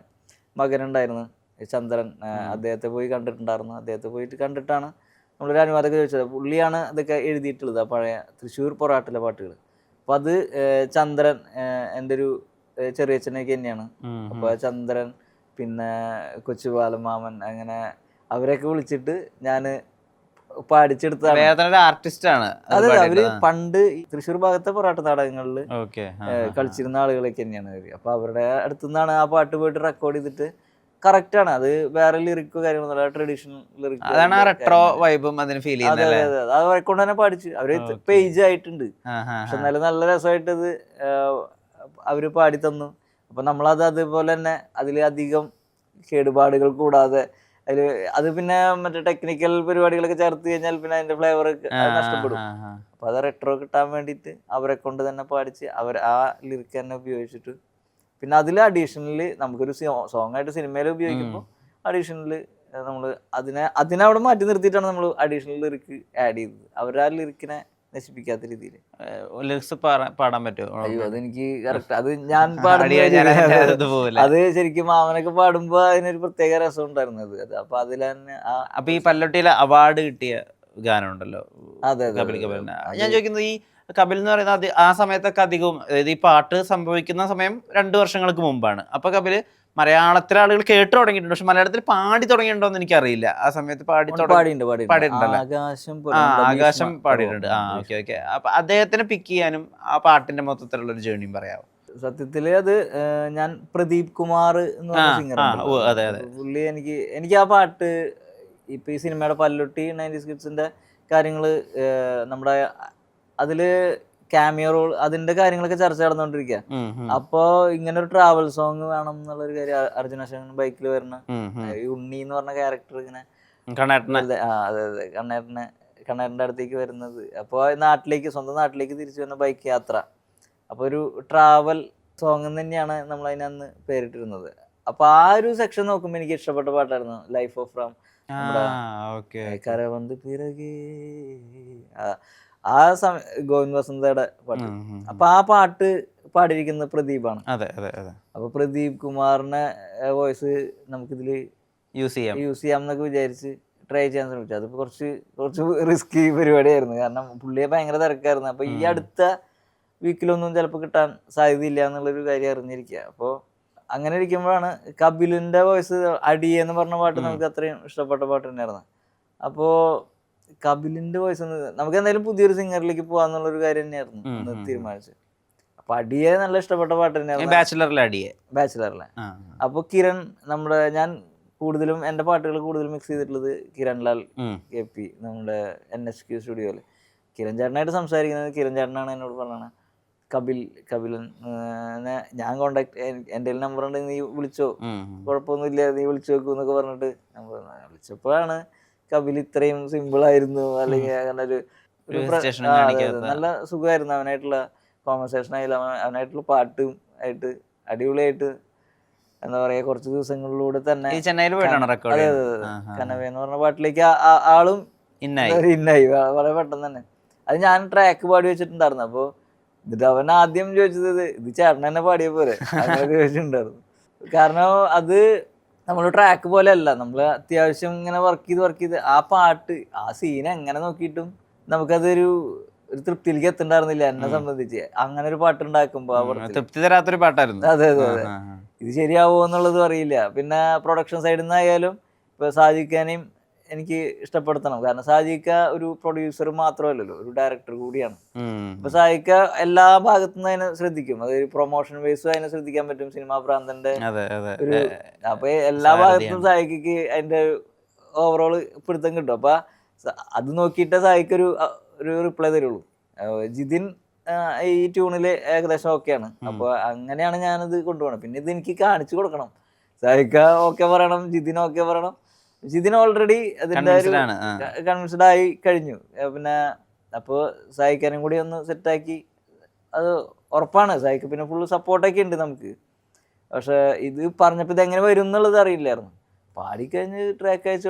മകനുണ്ടായിരുന്നു ചന്ദ്രൻ, അദ്ദേഹത്തെ പോയി കണ്ടിട്ടുണ്ടായിരുന്നു. അദ്ദേഹത്തെ പോയിട്ട് കണ്ടിട്ടാണ് നമ്മളൊരു അനുവാദമൊക്കെ ചോദിച്ചത്. പുള്ളിയാണ് ഇതൊക്കെ എഴുതിയിട്ടുള്ളത്, ആ പഴയ തൃശ്ശൂർ പൊറാട്ടിലെ പാട്ടുകൾ. അപ്പോൾ അത് ചന്ദ്രൻ എൻ്റെ ഒരു ചെറിയച്ഛനൊക്കെ തന്നെയാണ്. അപ്പോൾ ചന്ദ്രൻ പിന്നെ കൊച്ചുബാലമാമൻ അങ്ങനെ അവരെയൊക്കെ വിളിച്ചിട്ട് ഞാൻ പാടിച്ചെടുത്താണ്. ആർട്ടിസ്റ്റാണ്. അതെ, അവര് പണ്ട് തൃശ്ശൂർ ഭാഗത്തെ പൊറാട്ട് നാടകങ്ങളിൽ കളിച്ചിരുന്ന ആളുകളൊക്കെ തന്നെയാണ് അവര്. അപ്പൊ അവരുടെ അടുത്തുനിന്നാണ് ആ പാട്ട് പോയിട്ട് റെക്കോർഡ് ചെയ്തിട്ട് കറക്റ്റ് ആണ്. അത് വേറെ ലിറിക്കോ കാര്യങ്ങളൊന്നുമില്ല, ട്രഡീഷണൽ ലിറിക്കോ. അതാണ് റെട്രോ വൈബും അതിന് ഫീൽ ചെയ്യുന്നത്. അതെ അതെ, അത് അവരെ കൊണ്ട് തന്നെ പാടിച്ചു. അവര് പേജ് ആയിട്ടുണ്ട്, പക്ഷെ എന്നാലും നല്ല രസമായിട്ട് ഇത് അവര് പാടി തന്നു. അപ്പൊ നമ്മളത് അതുപോലെ തന്നെ അതിലധികം കേടുപാടുകൾ കൂടാതെ അത് പിന്നെ മറ്റേ ടെക്നിക്കൽ പരിപാടികളൊക്കെ ചേർത്ത് കഴിഞ്ഞാൽ പിന്നെ അതിന്റെ ഫ്ലേവർ നഷ്ടപ്പെടും. അപ്പൊ അത് റെട്രോ കിട്ടാൻ വേണ്ടിയിട്ട് അവരെ കൊണ്ട് തന്നെ പാടിച്ച് അവർ ആ ലിറിക്ക് തന്നെ ഉപയോഗിച്ചിട്ട് പിന്നെ അതിൽ അഡീഷണല് നമുക്കൊരു സോങ് ആയിട്ട് സിനിമയിൽ ഉപയോഗിക്കുമ്പോൾ അഡീഷണല് നമ്മൾ അതിനെ അവിടെ മാറ്റി നിർത്തിയിട്ടാണ് നമ്മൾ അഡീഷണൽ ലിറിക്ക് ആഡ് ചെയ്തത്. അവർ ആ ലിറിക്കിനെ നശിപ്പിക്കാത്ത രീതിയിൽ. ലിറിക്സ് പാടാൻ പറ്റുമോ? അയ്യോ, അതെനിക്ക് കറക്റ്റ്, അത് ഞാൻ അത് ശരിക്കും മാമനൊക്കെ പാടുമ്പോ അതിനൊരു പ്രത്യേക രസം ഉണ്ടായിരുന്നു അത്. അപ്പൊ അതിൽ തന്നെ അപ്പൊ ഈ പല്ലൊട്ടിയിലെ അവാർഡ് കിട്ടിയ ഗാനം ഉണ്ടല്ലോ കപിൽ കപിലിന്, ഞാൻ ചോദിക്കുന്നത് ഈ കപിൽ എന്ന് പറയുന്നത് ആ സമയത്തൊക്കെ അധികവും, അതായത് ഈ പാട്ട് സംഭവിക്കുന്ന സമയം 2 വർഷങ്ങൾക്ക് മുമ്പാണ്. അപ്പൊ കപില് മലയാളത്തിലെ ആളുകൾ കേട്ടു തുടങ്ങിയിട്ടുണ്ട്, പക്ഷെ മലയാളത്തിൽ പാടി തുടങ്ങിയിട്ടുണ്ടോ എന്ന് എനിക്കറിയില്ല. ആ സമയത്ത് പാടിയിട്ടുണ്ടല്ലോ, ആകാശം പാടിയിട്ടുണ്ട്. ഓക്കെ. അപ്പൊ അദ്ദേഹത്തിനെ പിക്ക് ചെയ്യാനും ആ പാട്ടിന്റെ മൊത്തത്തിലുള്ള ഒരു ജേർണിയും പറയാമോ? സത്യത്തില് അത് ഞാൻ പ്രദീപ് കുമാർ എന്ന് പറഞ്ഞ സിംഗർ, പുള്ളി എനിക്ക് ആ പാട്ട് ഇപ്പൊ ഈ സിനിമയുടെ പല്ലൊട്ടി 90s കിഡ്സിന്റെ കാര്യങ്ങള് നമ്മുടെ അതില് ക്യാമിയോ റോൾ അതിന്റെ കാര്യങ്ങളൊക്കെ ചർച്ച നടന്നുകൊണ്ടിരിക്കുക. അപ്പോ ഇങ്ങനെ ഒരു ട്രാവൽ സോങ് വേണം എന്നുള്ളൊരു കാര്യം അർജുൻ അശോകൻ ബൈക്കിൽ വരുന്ന ഈ ഉണ്ണി എന്ന് പറഞ്ഞ ക്യാരക്ടർ ഇങ്ങനെ അതെ അതെ കണ്ണേട്ടന്റെ അടുത്തേക്ക് വരുന്നത്. അപ്പോൾ സ്വന്തം നാട്ടിലേക്ക് തിരിച്ചു വരുന്ന ബൈക്ക് യാത്ര. അപ്പോൾ ഒരു ട്രാവൽ സോങ് തന്നെയാണ് നമ്മൾ അതിനന്ന് പേരിട്ടിരുന്നത്. അപ്പൊ ആ ഒരു സെക്ഷൻ നോക്കുമ്പോൾ എനിക്ക് ഇഷ്ടപ്പെട്ട പാട്ടായിരുന്നു ലൈഫ് ഓഫ് റാം, കരവന്ത് പിറകെ, ആ സമയം ഗോവിന്ദ് വസന്തയുടെ പാട്ട്. അപ്പൊ ആ പാട്ട് പാടിയിരിക്കുന്നത് പ്രദീപാണ്. അപ്പൊ പ്രദീപ് കുമാറിന്റെ വോയിസ് നമുക്കിതില് യൂസ് ചെയ്യാം എന്നൊക്കെ വിചാരിച്ച് ട്രൈ ചെയ്യാൻ ശ്രമിച്ചു. അതിപ്പോ കുറച്ച് റിസ്കി പരിപാടിയായിരുന്നു, കാരണം പുള്ളിയെ ഭയങ്കര തിരക്കായിരുന്നു. അപ്പൊ ഈ അടുത്ത വീക്കിലൊന്നും ചിലപ്പോൾ കിട്ടാൻ സാധ്യതയില്ല എന്നുള്ളൊരു കാര്യം അറിഞ്ഞിരിക്കുക. അപ്പോൾ അങ്ങനെ ഇരിക്കുമ്പോഴാണ് കപിലിന്റെ വോയിസ് അടിയെ എന്ന് പറഞ്ഞ പാട്ട് നമുക്ക് അത്രയും ഇഷ്ടപ്പെട്ട പാട്ട് തന്നെയായിരുന്നു. അപ്പോൾ കപിലിന്റെ വോയിസ് നമുക്ക് എന്തായാലും പുതിയൊരു സിംഗറിലേക്ക് പോകാന്നുള്ളൊരു കാര്യം തന്നെയായിരുന്നു തീരുമാനിച്ചത്. അപ്പൊ അടിയെ നല്ല ഇഷ്ടപ്പെട്ട പാട്ട് തന്നെയായിരുന്നു, ബാച്ചിലറിലെ. അപ്പൊ കിരൺ ഞാൻ കൂടുതലും എൻ്റെ പാട്ടുകൾ കൂടുതലും മിക്സ് ചെയ്തിട്ടുള്ളത് കിരൺ ലാൽ KP നമ്മുടെ NHQ സ്റ്റുഡിയോയിൽ കിരൺ ചേട്ടനായിട്ട് സംസാരിക്കുന്നത്. കിരൺ ചേട്ടനാണ് എന്നോട് പറഞ്ഞത് കപിലൻ ഞാൻ കോണ്ടാക്ട് എൻ്റെ നമ്പർ ഉണ്ട്, നീ വിളിച്ചോ, കുഴപ്പമൊന്നുമില്ല, നീ വിളിച്ചു നോക്കൂ എന്നൊക്കെ പറഞ്ഞിട്ട് നമ്പർ വിളിച്ചപ്പോഴാണ് കപിൽ ഇത്രയും സിമ്പിൾ ആയിരുന്നു, അല്ലെങ്കിൽ അങ്ങനെ ഒരു നല്ല സുഖമായിരുന്നു അവനായിട്ടുള്ള കോൺവെർസേഷൻ ആയാലും അവനായിട്ടുള്ള പാട്ടും ആയിട്ട് അടിപൊളിയായിട്ട് എന്താ പറയാ. കുറച്ച് ദിവസങ്ങളിലൂടെ തന്നെ കനവേ എന്ന് പറഞ്ഞ പാട്ടിലേക്ക് ആളും ഇന്നായി വളരെ പെട്ടെന്ന് തന്നെ. അത് ഞാൻ ട്രാക്ക് പാടി വെച്ചിട്ടുണ്ടായിരുന്നു. അപ്പൊ എന്നിട്ട് അവൻ ആദ്യം ചോദിച്ചത് ഇത് ചേട്ടൻ തന്നെ പാടിയ പോലെ അങ്ങനെ ചോദിച്ചിട്ടുണ്ടായിരുന്നു. കാരണം അത് നമ്മൾ ട്രാക്ക് പോലെ അല്ല, നമ്മൾ അത്യാവശ്യം ഇങ്ങനെ വർക്ക് ചെയ്ത് ആ പാട്ട് ആ സീൻ എങ്ങനെ നോക്കിയിട്ടും നമുക്കതൊരു തൃപ്തിയിലേക്ക് എത്തുണ്ടായിരുന്നില്ല എന്നെ സംബന്ധിച്ച്. അങ്ങനെ ഒരു പാട്ട് ഉണ്ടാക്കുമ്പോ തൃപ്തി തരാത്തൊരു പാട്ടായിരുന്നു. അതെ ഇത് ശരിയാവോ എന്നുള്ളതും അറിയില്ല. പിന്നെ പ്രൊഡക്ഷൻ സൈഡിൽ നിന്നായാലും ഇപ്പൊ സാജിക്കാനെയും എനിക്ക് ഇഷ്ടപ്പെടുത്തണം, കാരണം സാജിക്ക ഒരു പ്രൊഡ്യൂസർ മാത്രമല്ലല്ലോ, ഒരു ഡയറക്ടർ കൂടിയാണ്. അപ്പൊ സാജിക്ക എല്ലാ ഭാഗത്തു നിന്ന് അതിനെ ശ്രദ്ധിക്കും, അതൊരു പ്രൊമോഷൻ ബേസും അതിനെ ശ്രദ്ധിക്കാൻ പറ്റും, സിനിമാ പ്രാന്തന്റെ ഒരു. അപ്പൊ എല്ലാ ഭാഗത്തും സാജിക്ക് അതിന്റെ ഓവറോൾ പിടുത്തം കിട്ടും. അപ്പൊ അത് നോക്കിയിട്ട് സാജിക്ക് ഒരു റിപ്ലൈ തരുള്ളൂ. ജിതിൻ ഈ ട്യൂണില് ഏകദേശം ഓക്കെയാണ്. അപ്പൊ അങ്ങനെയാണ് ഞാനിത് കൊണ്ടുപോകണം. പിന്നെ ഇത് എനിക്ക് കാണിച്ചു കൊടുക്കണം, സാജിക്ക ഓക്കെ പറയണം, ജിതിൻ ഓക്കെ പറയണം. ജിതിൻ ഓൾറെഡി അതിന്റെ ഒരു കൺവിൻസ്ഡ് ആയി കഴിഞ്ഞു. പിന്നെ അപ്പോൾ സായിക്കാനും കൂടി ഒന്ന് സെറ്റാക്കി അത് ഉറപ്പാണ്. സായിക്ക് പിന്നെ ഫുള്ള് സപ്പോർട്ടൊക്കെ ഉണ്ട് നമുക്ക്. പക്ഷെ ഇത് പറഞ്ഞപ്പോൾ ഇത് എങ്ങനെ വരും എന്നുള്ളത് അറിയില്ലായിരുന്നു. പാടിക്കഴിഞ്ഞ് ട്രാക്ക് അയച്ചു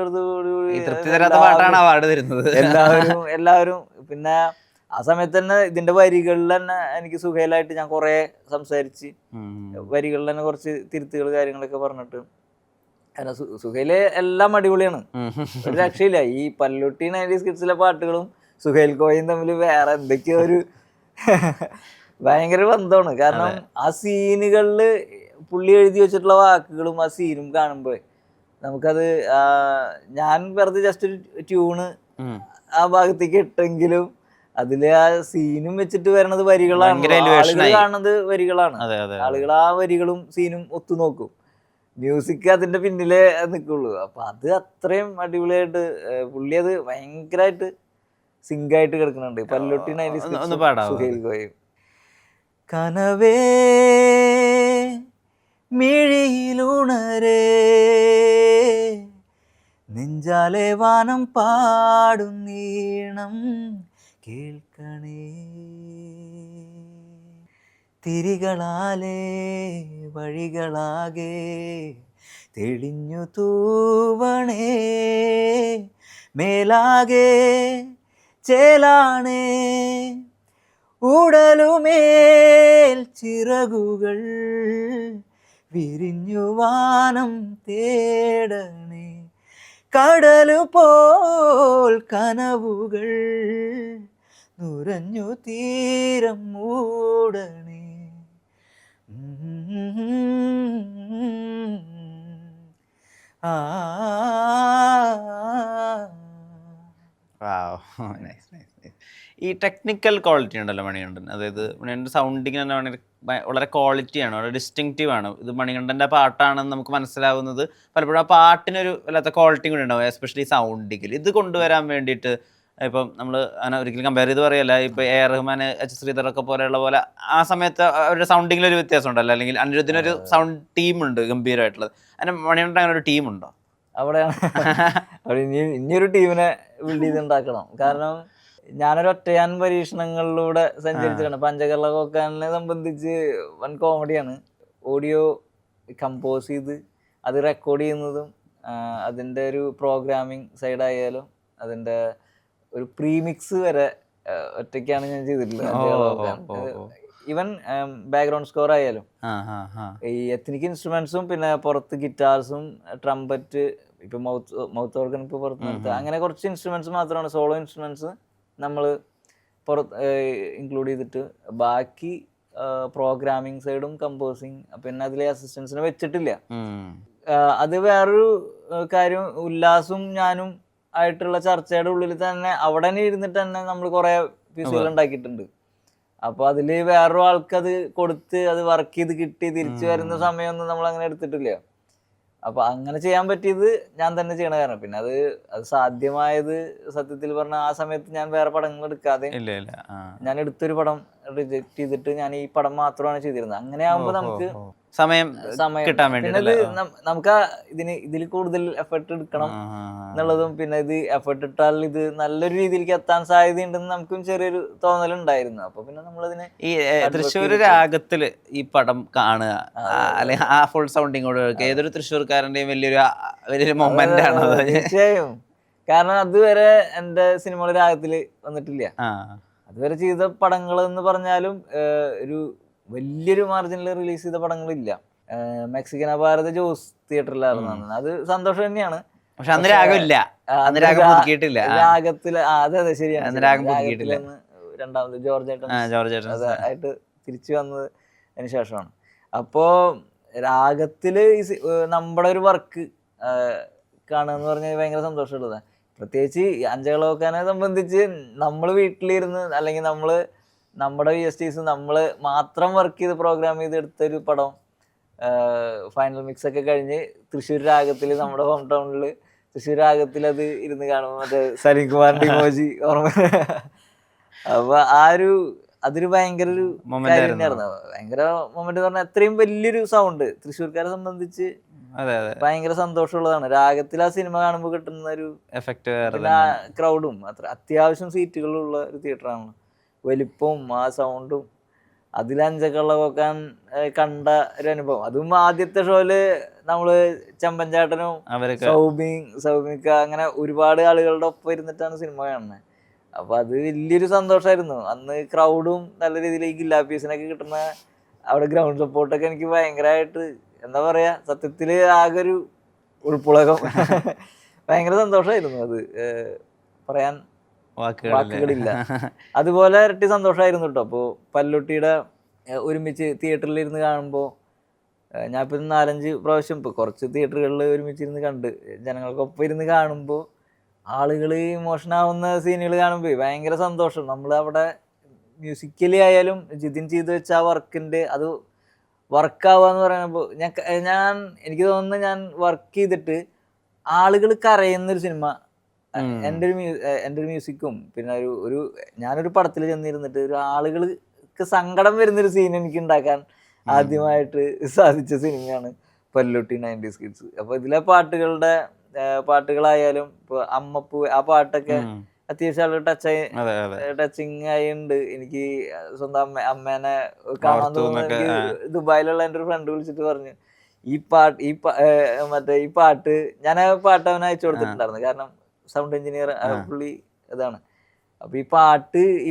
എല്ലാവരും പിന്നെ ആ സമയത്ത് തന്നെ ഇതിന്റെ വരികളിൽ തന്നെ എനിക്ക് സുഖയിലായിട്ട് ഞാൻ കുറെ സംസാരിച്ച് വരികളിൽ തന്നെ കുറച്ച് തിരുത്തുകൾ കാര്യങ്ങളൊക്കെ പറഞ്ഞിട്ട് സുഹൈല് എല്ലാം അടിപൊളിയാണ്, ഒരു രക്ഷയില്ല. ഈ പല്ലുട്ടി 90s കിഡ്സിലെ പാട്ടുകളും സുഹൈൽ കോയും തമ്മിൽ വേറെ എന്തൊക്കെയോ ഒരു ഭയങ്കര ബന്ധമാണ്. കാരണം ആ സീനുകളില് പുള്ളി എഴുതി വെച്ചിട്ടുള്ള വാക്കുകളും ആ സീനും കാണുമ്പോൾ നമുക്കത് ഞാൻ വെറുതെ ജസ്റ്റ് ഒരു ട്യൂണ് ആ ഭാഗത്തേക്ക് ഇട്ടെങ്കിലും അതില് ആ സീനും വെച്ചിട്ട് വരണത് വരികളാണ്, ആളുകൾ കാണുന്നത് വരികളാണ്. ആളുകൾ ആ വരികളും സീനും ഒത്തു നോക്കും, മ്യൂസിക് അതിന്റെ പിന്നിലേ നിൽക്കുള്ളൂ. അപ്പൊ അത് അത്രയും അടിപൊളിയായിട്ട് പുള്ളി അത് ഭയങ്കരമായിട്ട് സിങ്കായിട്ട് കിടക്കുന്നുണ്ട്. പല്ലുട്ടി 90s സുഹൈൽ കോയും. കനവേ മിഴിയിലുണരേ നെഞ്ചാലെ വാനം പാടും നീണം കേൾക്കണേ, തിരികളാലേ വഴികളാകെ തെളിഞ്ഞു തൂവണേ, മേലാകെ ചേലാണേ ഉടലുമേൽ ചിറകുകൾ വിരിഞ്ഞു വാനം തേടണേ, കടലു പോൽ കനവുകൾ നുരഞ്ഞു തീരം മൂടണേ. ഈ ടെക്നിക്കൽ ക്വാളിറ്റി ഉണ്ടല്ലോ മണികണ്ഠൻ, അതായത് മണികണ്ഠൻ സൗണ്ടിങ് തന്നെ വളരെ ക്വാളിറ്റിയാണ്, വളരെ ഡിസ്റ്റിങ്റ്റീവ് ആണ്. ഇത് മണികണ്ഠൻ്റെ പാട്ടാണെന്ന് നമുക്ക് മനസ്സിലാവുന്നത് പലപ്പോഴും ആ പാട്ടിനൊരു വല്ലാത്ത ക്വാളിറ്റി കൂടി ഉണ്ടാവും, എസ്പെഷ്യലി സൗണ്ടിങ്ങിൽ. ഇത് കൊണ്ടുവരാൻ വേണ്ടിയിട്ട് ഇപ്പം നമ്മൾ അങ്ങനെ ഒരിക്കലും കമ്പയർ ചെയ്ത് പറയല്ല, ഇപ്പം എ ആർ റഹ്മാൻ, എച്ച് ശ്രീധറൊക്കെ പോലെയുള്ള പോലെ ആ സമയത്ത് അവരുടെ സൗണ്ടിങ്ങിൽ ഒരു വ്യത്യാസം ഉണ്ടല്ലോ, അല്ലെങ്കിൽ അനിരുദ്ധിനൊരു സൗണ്ട് ടീമുണ്ട് ഗംഭീരമായിട്ടുള്ളത്. അതിന് മണികണ്ഠൻ അങ്ങനെ ഒരു ടീമുണ്ടോ? അവിടെയാണ് അവിടെ ഇനിയൊരു ടീമിനെ ബിൽഡ് ചെയ്തുണ്ടാക്കണം. കാരണം ഞാനൊരു ഒറ്റയാൻ പരീക്ഷണങ്ങളിലൂടെ സഞ്ചരിച്ചിട്ടാണ്. പഞ്ചകർല കോക്കാനെ സംബന്ധിച്ച് വൻ കോമഡിയാണ്. ഓഡിയോ കമ്പോസ് ചെയ്ത് അത് റെക്കോർഡ് ചെയ്യുന്നതും അതിൻ്റെ ഒരു പ്രോഗ്രാമിംഗ് സൈഡായാലും അതിൻ്റെ ഒരു പ്രീമിക്സ് വരെ ഒറ്റയ്ക്കാണ് ഞാൻ ചെയ്തിട്ടുള്ളത്. ഈവൻ ബാക്ക്ഗ്രൗണ്ട് സ്കോർ ആയാലും ഈ എത്നിക് ഇൻസ്ട്രുമെന്റ്സും പിന്നെ പുറത്ത് ഗിറ്റാർസും ട്രംപറ്റ്, ഇപ്പൊ മൗത്ത് ഓർഗൻ ഇപ്പൊ പുറത്ത് നിർത്തുക, അങ്ങനെ കുറച്ച് ഇൻസ്ട്രുമെന്റ്സ് മാത്രമാണ് സോളോ ഇൻസ്ട്രുമെന്റ്സ് നമ്മൾ പുറത്ത് ഇൻക്ലൂഡ് ചെയ്തിട്ട്, ബാക്കി പ്രോഗ്രാമിംഗ് സൈഡും കമ്പോസിങ് പിന്നെ അതിലെ അസിസ്റ്റൻസിനെ വെച്ചിട്ടില്ല. അത് വേറൊരു കാര്യം, ഉല്ലാസും ഞാനും ആയിട്ടുള്ള ചർച്ചയുടെ ഉള്ളിൽ തന്നെ അവിടെ തന്നെ ഇരുന്നിട്ട് തന്നെ നമ്മൾ കുറെ പീസുകൾ ഉണ്ടാക്കിയിട്ടുണ്ട്. അപ്പൊ അതില് വേറൊരു ആൾക്കത് കൊടുത്ത് അത് വർക്ക് ചെയ്ത് കിട്ടി തിരിച്ചു വരുന്ന സമയമൊന്നും നമ്മൾ അങ്ങനെ എടുത്തിട്ടില്ല. അപ്പൊ അങ്ങനെ ചെയ്യാൻ പറ്റിയത് ഞാൻ തന്നെ ചെയ്യണ കാരണം. പിന്നെ അത് സാധ്യമായത് സത്യത്തിൽ പറഞ്ഞ ആ സമയത്ത് ഞാൻ വേറെ പടങ്ങൾ എടുക്കാതെ ഞാൻ എടുത്തൊരു പടം റിജക്ട് ചെയ്തിട്ട് ഞാൻ ഈ പടം മാത്രമാണ് ചെയ്തിരുന്നത്. അങ്ങനെ ആകുമ്പോ നമുക്ക് സമയം കിട്ടാൻ പിന്നെ നമുക്ക് ഇതിൽ കൂടുതൽ എഫർട്ട് എടുക്കണം എന്നുള്ളതും, പിന്നെ ഇത് എഫർട്ട് ഇട്ടാൽ ഇത് നല്ലൊരു രീതിയിലേക്ക് എത്താൻ സാധ്യതയുണ്ടെന്ന് നമുക്കും ചെറിയൊരു തോന്നലുണ്ടായിരുന്നു. അപ്പൊ പിന്നെ നമ്മളതിനെ ഈ തൃശ്ശൂർ രാഗത്തില് ഈ പടം കാണുക അല്ലെങ്കിൽ ആ ഫുൾ സൗണ്ടിങ്ങോട് ഏതൊരു തൃശ്ശൂർക്കാരന്റെയും വലിയൊരു മൊമെന്റ് ആണ്. തീർച്ചയായും. കാരണം അതുവരെ എന്റെ സിനിമകൾ രാഗത്തില് വന്നിട്ടില്ല. അതുവരെ ചെയ്ത പടങ്ങൾ എന്ന് പറഞ്ഞാലും ഒരു വലിയൊരു മാർജിനിൽ റിലീസ് ചെയ്ത പടങ്ങളില്ല. മെക്സിക്കൻ അപാരത ജോസ് തിയേറ്ററിലായിരുന്നു. അത് സന്തോഷം തന്നെയാണ്. പക്ഷെ അന്ന് രാഗമില്ല, രാഗത്തില് അതെ ശരിയാണ്. രണ്ടാമത് ജോർജ് ആയിട്ട് തിരിച്ചു വന്നതിന് ശേഷമാണ്. അപ്പോ രാഗത്തില് നമ്മുടെ ഒരു വർക്ക് കാണുക പറഞ്ഞാൽ ഭയങ്കര സന്തോഷമുള്ളതാണ്. പ്രത്യേകിച്ച് അഞ്ചകള കോക്കാനെ സംബന്ധിച്ച് നമ്മൾ വീട്ടിലിരുന്ന് അല്ലെങ്കിൽ നമ്മുടെ VSTs നമ്മൾ മാത്രം വർക്ക് ചെയ്ത് പ്രോഗ്രാം ചെയ്ത് എടുത്തൊരു പടം ഫൈനൽ മിക്സ് ഒക്കെ കഴിഞ്ഞ് തൃശ്ശൂർ രാഗത്തിൽ, നമ്മുടെ ഹോം ടൗണിൽ തൃശ്ശൂർ രാഗത്തിൽ അത് ഇരുന്ന് കാണുമ്പോൾ മറ്റേ സലീം കുമാറിന്റെ ഇമോജി ഓർമ്മ. അപ്പൊ അതൊരു ഭയങ്കര ഒരു കാര്യം തന്നെയായിരുന്നു. ഭയങ്കര മൊമെന്റ് എന്ന് പറഞ്ഞാൽ അത്രയും വലിയൊരു സൗണ്ട് തൃശ്ശൂർക്കാരെ സംബന്ധിച്ച് ഭയങ്കര സന്തോഷമുള്ളതാണ്. രാഗത്തിൽ ആ സിനിമ കാണുമ്പോൾ കിട്ടുന്ന ഒരു എഫക്റ്റ്, ക്രൗഡും അത്യാവശ്യം സീറ്റുകളുള്ള ഒരു തിയേറ്ററാണ്. വലിപ്പവും ആ സൗണ്ടും അതിൽ അഞ്ചകള കോക്കാൻ കണ്ട ഒരു അനുഭവം. അതും ആദ്യത്തെ ഷോയില് നമ്മള് ചെമ്പൻചാട്ടനും സൗമിക അങ്ങനെ ഒരുപാട് ആളുകളുടെ ഒപ്പം ഇരുന്നിട്ടാണ് സിനിമ കാണുന്നത്. അപ്പൊ അത് വലിയൊരു സന്തോഷമായിരുന്നു. അന്ന് ക്രൗഡും നല്ല രീതിയിൽ ഈ ഗില്ലാപ്പീസിനൊക്കെ കിട്ടുന്ന അവിടെ ഗ്രൗണ്ട് സപ്പോർട്ടൊക്കെ എനിക്ക് ഭയങ്കരമായിട്ട് എന്താ പറയാ, സത്യത്തില് ആകെ ഒരു ഉൾപ്പുളകം. ഭയങ്കര സന്തോഷമായിരുന്നു. അത് പറയാൻ വാക്കുകളില്ല. അതുപോലെ ഇരട്ടി സന്തോഷമായിരുന്നു കേട്ടോ. അപ്പോൾ പല്ലുട്ടിയുടെ ഒരുമിച്ച് തിയേറ്ററിൽ ഇരുന്ന് കാണുമ്പോൾ ഞാനിപ്പോൾ 4-5 പ്രാവശ്യം ഇപ്പോൾ കുറച്ച് തിയേറ്ററുകളിൽ ഒരുമിച്ചിരുന്ന് കണ്ട് ജനങ്ങൾക്കൊപ്പം ഇരുന്ന് കാണുമ്പോൾ ആളുകൾ ഇമോഷനാവുന്ന സീനുകൾ കാണുമ്പോൾ ഭയങ്കര സന്തോഷം. നമ്മൾ അവിടെ മ്യൂസിക്കലി ആയാലും ജിതിൻ ചെയ്ത് വെച്ച ആ വർക്കിൻ്റെ അത് വർക്കാവുക എന്ന് പറയുമ്പോൾ എനിക്ക് തോന്നുന്നു ഞാൻ വർക്ക് ചെയ്തിട്ട് ആളുകൾ കരയുന്നൊരു സിനിമ എൻ്റെ ഒരു മ്യൂസിക്കും പിന്നെ ഞാനൊരു പടത്തിൽ ചെന്നിരുന്നിട്ട് ഒരു ആളുകൾക്ക് സങ്കടം വരുന്നൊരു സീൻ എനിക്ക് ഉണ്ടാക്കാൻ ആദ്യമായിട്ട് സാധിച്ച സിനിമയാണ് പല്ലുട്ടി 90s കിഡ്സ്. അപ്പോൾ ഇതിലെ പാട്ടുകളായാലും ഇപ്പോൾ അമ്മപ്പൂ ആ പാട്ടൊക്കെ അത്യാവശ്യം ആളുകൾ ടച്ചിങ് ആയിട്ടുണ്ട്. എനിക്ക് സ്വന്തം അമ്മേനെ കാണാൻ തോന്നുന്നു. ദുബായിലുള്ള എൻ്റെ ഒരു ഫ്രണ്ട് വിളിച്ചിട്ട് പറഞ്ഞു ഈ പാട്ട് ഞാൻ ആ പാട്ട് അവനെ അയച്ചു കൊടുത്തിട്ടുണ്ടായിരുന്നു. കാരണം സൗണ്ട് എഞ്ചിനീയർ പുള്ളി ഇതാണ്. അപ്പൊ ഈ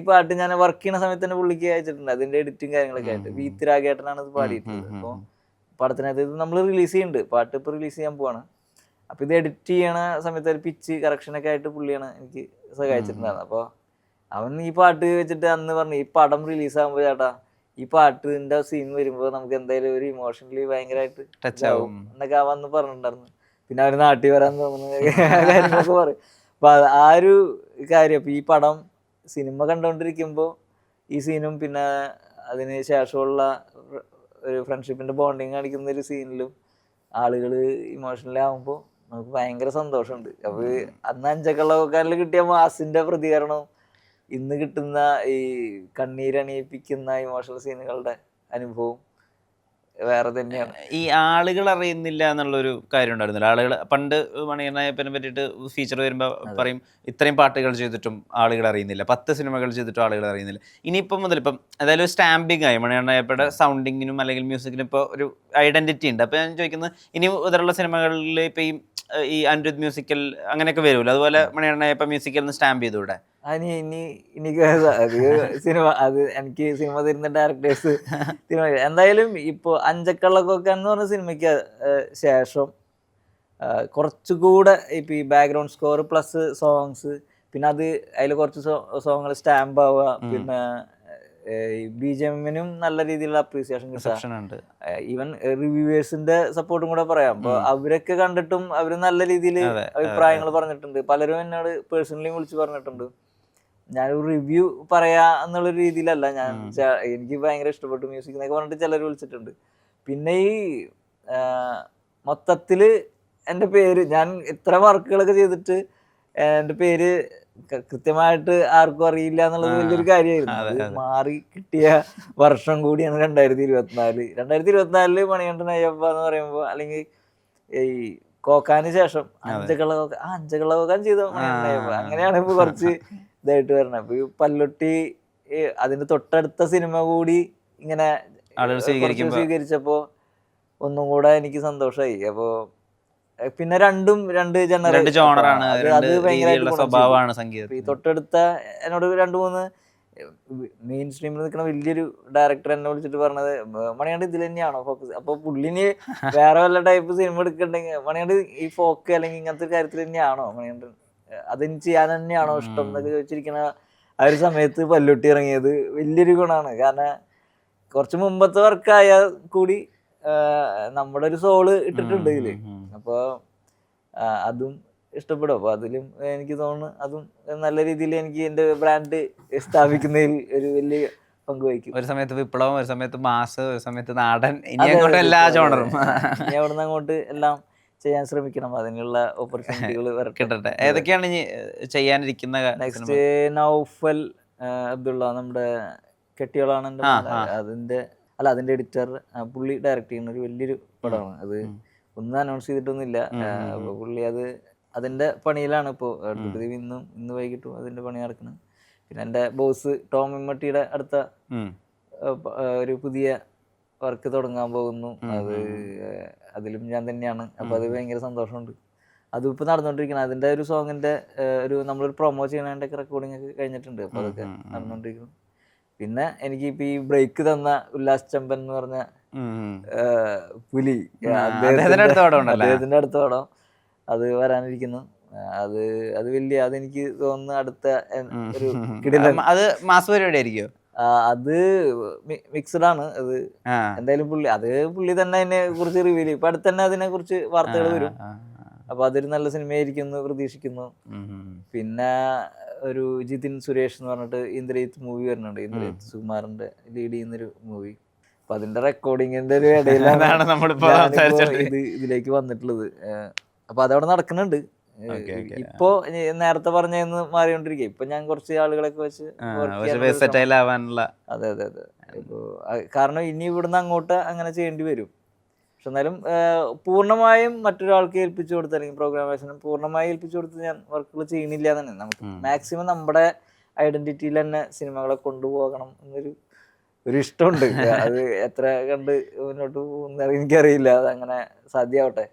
പാട്ട് ഞാൻ വർക്ക് ചെയ്യുന്ന സമയത്ത് തന്നെ പുള്ളിക്ക് അയച്ചിട്ടുണ്ട്. അതിന്റെ എഡിറ്റിങ് കാര്യങ്ങളൊക്കെ ആയിട്ട് വീത്തി രാഗേട്ടനാണ് ഇത് പാടിയിട്ടുള്ളത്. അപ്പോൾ പടത്തിനകത്ത് ഇത് നമ്മൾ റിലീസ് ചെയ്യുന്നുണ്ട്. പാട്ട് ഇപ്പൊ റിലീസ് ചെയ്യാൻ പോവാണ്. അപ്പൊ ഇത് എഡിറ്റ് ചെയ്യണ സമയത്ത് ഒരു പിച്ച് കറക്ഷനൊക്കെ ആയിട്ട് പുള്ളിയാണ് എനിക്ക് സഹായിച്ചിട്ടുണ്ടായിരുന്നത്. അപ്പോൾ അവൻ ഈ പാട്ട് വെച്ചിട്ട് അന്ന് പറഞ്ഞു ഈ പടം റിലീസ് ആകുമ്പോൾ ചേട്ടാ ഈ പാട്ടിന്റെ സീൻ വരുമ്പോൾ നമുക്ക് എന്തായാലും ഒരു ഇമോഷണലി ഭയങ്കരമായിട്ട് ടച്ച് ആവും എന്നൊക്കെ അവന്ന് പറഞ്ഞിട്ടുണ്ടായിരുന്നു. പിന്നെ അവര് നാട്ടിൽ വരാൻ തോന്നുന്ന കാര്യങ്ങളൊക്കെ പറയും. അപ്പൊ ആ ഒരു കാര്യം അപ്പൊ ഈ പടം സിനിമ കണ്ടുകൊണ്ടിരിക്കുമ്പോൾ ഈ സീനും പിന്നെ അതിന് ശേഷമുള്ള ഒരു ഫ്രണ്ട്ഷിപ്പിന്റെ ബോണ്ടിങ് കാണിക്കുന്ന ഒരു സീനിലും ആളുകൾ ഇമോഷണലി ആകുമ്പോൾ നമുക്ക് ഭയങ്കര സന്തോഷമുണ്ട്. അപ്പൊ അന്ന് അഞ്ചക്കള്ളവക്കാരിൽ കിട്ടിയ മാസിന്റെ പ്രതികരണവും ഇന്ന് കിട്ടുന്ന ഈ കണ്ണീരണിയിപ്പിക്കുന്ന ഇമോഷണൽ സീനുകളുടെ അനുഭവം വേറെ തന്നെയാണ്. ഈ ആളുകൾ അറിയുന്നില്ല എന്നുള്ളൊരു കാര്യം ഉണ്ടായിരുന്നില്ല. ആളുകൾ പണ്ട് മണിയണ്ണയപ്പനെ പറ്റിയിട്ട് ഫീച്ചർ വരുമ്പോൾ പറയും ഇത്രയും പാട്ടുകൾ ചെയ്തിട്ടും ആളുകൾ അറിയുന്നില്ല, 10 സിനിമകൾ ചെയ്തിട്ടും ആളുകൾ അറിയുന്നില്ല. ഇനിയിപ്പം മുതൽ ഇപ്പം ഏതായാലും ഒരു സ്റ്റാമ്പിങ് ആയി മണിയണ്ണയപ്പയുടെ സൗണ്ടിങ്ങിനും അല്ലെങ്കിൽ മ്യൂസിക്കിനും ഇപ്പോൾ ഒരു ഐഡന്റിറ്റി ഉണ്ട്. അപ്പോൾ ഞാൻ ചോദിക്കുന്നത് ഇനി മുതലുള്ള സിനിമകളിൽ ഇപ്പം ഈ അനിരുദ്ധ് മ്യൂസിക്കൽ അങ്ങനെയൊക്കെ വരുമല്ലോ, അതുപോലെ മണിയണ്ണയപ്പ മ്യൂസിക്കൽ ഒന്ന് സ്റ്റാമ്പ് ചെയ്തുകൂടെ? എനിക്ക് അത് സിനിമ അത് എനിക്ക് സിനിമ തരുന്ന ഡയറക്ടേഴ്സ് എന്തായാലും ഇപ്പോൾ അഞ്ചക്കള്ളക്കൊക്കെ എന്ന് പറഞ്ഞ സിനിമയ്ക്ക് ശേഷം കുറച്ചുകൂടെ ഇപ്പം ഈ ബാക്ക്ഗ്രൗണ്ട് സ്കോർ പ്ലസ് സോങ്സ്, പിന്നെ അത് അതിൽ കുറച്ച് സോങ്ങുകൾ സ്റ്റാമ്പ് ആവുക, പിന്നെ BGM-നും നല്ല രീതിയിലുള്ള അപ്രീസിയേഷൻ കിട്ടുന്നുണ്ട്. ഈവൻ റിവ്യൂവേഴ്സിന്റെ സപ്പോർട്ടും കൂടെ പറയാം. അപ്പൊ അവരൊക്കെ കണ്ടിട്ടും അവര് നല്ല രീതിയിൽ അഭിപ്രായങ്ങൾ പറഞ്ഞിട്ടുണ്ട്. പലരും എന്നോട് പേഴ്സണലി വിളിച്ച് പറഞ്ഞിട്ടുണ്ട്. ഞാനൊരു റിവ്യൂ പറയാ എന്നുള്ള രീതിയിലല്ല, എനിക്ക് ഭയങ്കര ഇഷ്ടപ്പെട്ടു മ്യൂസിക് എന്നൊക്കെ പറഞ്ഞിട്ട് ചിലർ വിളിച്ചിട്ടുണ്ട്. പിന്നെ ഈ മൊത്തത്തില് എൻ്റെ പേര്, ഞാൻ ഇത്ര വർക്കുകളൊക്കെ ചെയ്തിട്ട് എൻ്റെ പേര് കൃത്യമായിട്ട് ആർക്കും അറിയില്ല എന്നുള്ളത് വലിയൊരു കാര്യമായിരുന്നു. അത് മാറി കിട്ടിയ വർഷം കൂടിയാണ് 2024. 2024 മണികണ്ഠനയ്യപ്പ എന്ന് പറയുമ്പോൾ, അല്ലെങ്കിൽ ഈ കോക്കാന് ശേഷം അഞ്ചകള കോക്കാൻ ചെയ്ത മണികണ്ഠനയ്യപ്പ, അങ്ങനെയാണ് ഇപ്പൊ കുറച്ച് ഇതായിട്ട് വരണം. അപ്പൊ ഈ പല്ലൊട്ടി അതിന്റെ തൊട്ടടുത്ത സിനിമ കൂടി ഇങ്ങനെ സ്വീകരിച്ചപ്പോ ഒന്നും കൂടെ എനിക്ക് സന്തോഷമായി. അപ്പോ പിന്നെ രണ്ട് ജോണറാണ്, അത് ഭയങ്കര സ്വഭാവമാണ് സംഗീതം. ഈ തൊട്ടടുത്ത എന്നോട് 2-3 മെയിൻ സ്ട്രീമിൽ നിൽക്കുന്ന വലിയൊരു ഡയറക്ടർ എന്നെ വിളിച്ചിട്ട് പറഞ്ഞത്, മണികണ്ഠൻ ഇതിൽ തന്നെയാണോ ഫോക്കസ്? അപ്പൊ പുള്ളിന് വേറെ വല്ല ടൈപ്പ് സിനിമ എടുക്കണ്ടെങ്കിൽ മണികണ്ഠൻ ഈ ഫോക്ക് അല്ലെങ്കിൽ ഇങ്ങനത്തെ കാര്യത്തിൽ തന്നെയാണോ മണികണ്ഠൻ അതിന് ചെയ്യാൻ തന്നെയാണോ ഇഷ്ടം എന്നൊക്കെ ചോദിച്ചിരിക്കുന്ന ആ ഒരു സമയത്ത് പല്ലൊട്ടി ഇറങ്ങിയത് വലിയൊരു ഗുണമാണ്. കാരണം കുറച്ച് മുമ്പത്തെ വർക്കായ കൂടി നമ്മുടെ ഒരു സോള് ഇട്ടിട്ടുണ്ട് ഇതില്. അപ്പൊ അതും ഇഷ്ടപ്പെടും. അപ്പൊ അതിലും എനിക്ക് തോന്നുന്നു അതും നല്ല രീതിയിൽ എനിക്ക് എന്റെ ബ്രാൻഡ് സ്ഥാപിക്കുന്നതിൽ ഒരു വലിയ പങ്ക് വഹിക്കും. ഒരു സമയത്ത് വിപ്ലവം, ഒരു സമയത്ത് മാസ്, ഒരു സമയത്ത് നാടൻ, ഇനി അങ്ങോട്ട് എല്ലാ ജോണറും. ഇനി അവിടുന്ന് അങ്ങോട്ട് എല്ലാം ചെയ്യാൻ ശ്രമിക്കണം. അതിനുള്ള ഓപ്പർച്യൂണിറ്റികൾ കിട്ടട്ടെ. ഏതൊക്കെയാണ് ഇനി ചെയ്യാനിരിക്കുന്ന? നെക്സ്റ്റ് നൗഫൽ അബ്ദുള്ള, നമ്മുടെ കെട്ടിയോളാണ് അതിന്റെ എഡിറ്റർ, പുള്ളി ഡയറക്ട് ചെയ്യുന്ന ഒരു വലിയൊരു പടമാണ്. അത് ഒന്നും അനൗൺസ് ചെയ്തിട്ടൊന്നുമില്ല. പുള്ളി അതിന്റെ പണിയിലാണ് ഇപ്പോൾ. ഇന്ന് വൈകിട്ടും അതിന്റെ പണി നടക്കുന്നത്. പിന്നെ എൻ്റെ ബോസ് ടോം ഇമ്മട്ടിയുടെ അടുത്ത ഒരു പുതിയ വർക്ക് തുടങ്ങാൻ പോകുന്നു. അതിലും ഞാൻ തന്നെയാണ്. അപ്പൊ അത് ഭയങ്കര സന്തോഷമുണ്ട്. അതും ഇപ്പൊ നടന്നുകൊണ്ടിരിക്കണം. അതിന്റെ ഒരു സോങ്ങിന്റെ നമ്മളൊരു പ്രൊമോ ചെയ്യണതിന്റെ ഒക്കെ റെക്കോർഡിംഗ് ഒക്കെ കഴിഞ്ഞിട്ടുണ്ട്. അപ്പൊ അതൊക്കെ നടന്നുകൊണ്ടിരിക്കുന്നു. പിന്നെ എനിക്ക് ഇപ്പൊ ഈ ബ്രേക്ക് തന്ന ഉല്ലാസ് ചമ്പൻ എന്ന് പറഞ്ഞ പുലി, അദ്ദേഹത്തിന്റെ അടുത്ത പടം അത് വരാനിരിക്കുന്നു. അത് വലിയ, അതെനിക്ക് തോന്നുന്നു അടുത്ത ഒരു കിടിലൻ. അത് മാസ് പരിപാടി ആയിരിക്കോ? അത് മിക്സഡ് ആണ്. അത് എന്തായാലും പുള്ളി തന്നെ അതിനെ കുറിച്ച് റിവീൽ ചെയ്യും. ഇപ്പൊ അടുത്ത് തന്നെ അതിനെ കുറിച്ച് വാർത്തകൾ വരും. അപ്പൊ അതൊരു നല്ല സിനിമയായിരിക്കും എന്ന് പ്രതീക്ഷിക്കുന്നു. പിന്നെ ഒരു ജിതിൻ സുരേഷ് എന്ന് പറഞ്ഞിട്ട് ഇന്ദ്രജിത്ത് മൂവി വരുന്നുണ്ട്. ഇന്ദ്രജിത്ത് സുകുമാറിന്റെ ലീഡ് ചെയ്യുന്നൊരു മൂവി. അപ്പൊ അതിന്റെ റെക്കോർഡിങ്ങിന്റെ ഒരു ഇടയിലാണ് ഇതിലേക്ക് വന്നിട്ടുള്ളത്. അപ്പൊ അതവിടെ നടക്കുന്നുണ്ട്. ഇപ്പോ നേരത്തെ പറഞ്ഞതെന്ന് മാറിക്കൊണ്ടിരിക്കുക. ഇപ്പൊ ഞാൻ കുറച്ച് ആളുകളൊക്കെ വെച്ച് അതെ. ഇപ്പൊ കാരണം ഇനി ഇവിടുന്ന് അങ്ങോട്ട് അങ്ങനെ ചെയ്യേണ്ടി വരും. പക്ഷെ എന്നാലും പൂർണ്ണമായും മറ്റൊരാൾക്ക് ഏൽപ്പിച്ചു കൊടുത്ത്, അല്ലെങ്കിൽ പ്രോഗ്രാമേഷനും പൂർണ്ണമായി ഏൽപ്പിച്ചു കൊടുത്ത് ഞാൻ വർക്കുകൾ ചെയ്യണില്ല തന്നെ. നമുക്ക് മാക്സിമം നമ്മുടെ ഐഡന്റിറ്റിയിൽ തന്നെ സിനിമകളെ കൊണ്ടുപോകണം എന്നൊരു ഇഷ്ടമുണ്ട്. അത് എത്ര കണ്ട് മുന്നോട്ട് പോകുന്ന എനിക്കറിയില്ല. അത് അങ്ങനെ സാധ്യമാവട്ടെ.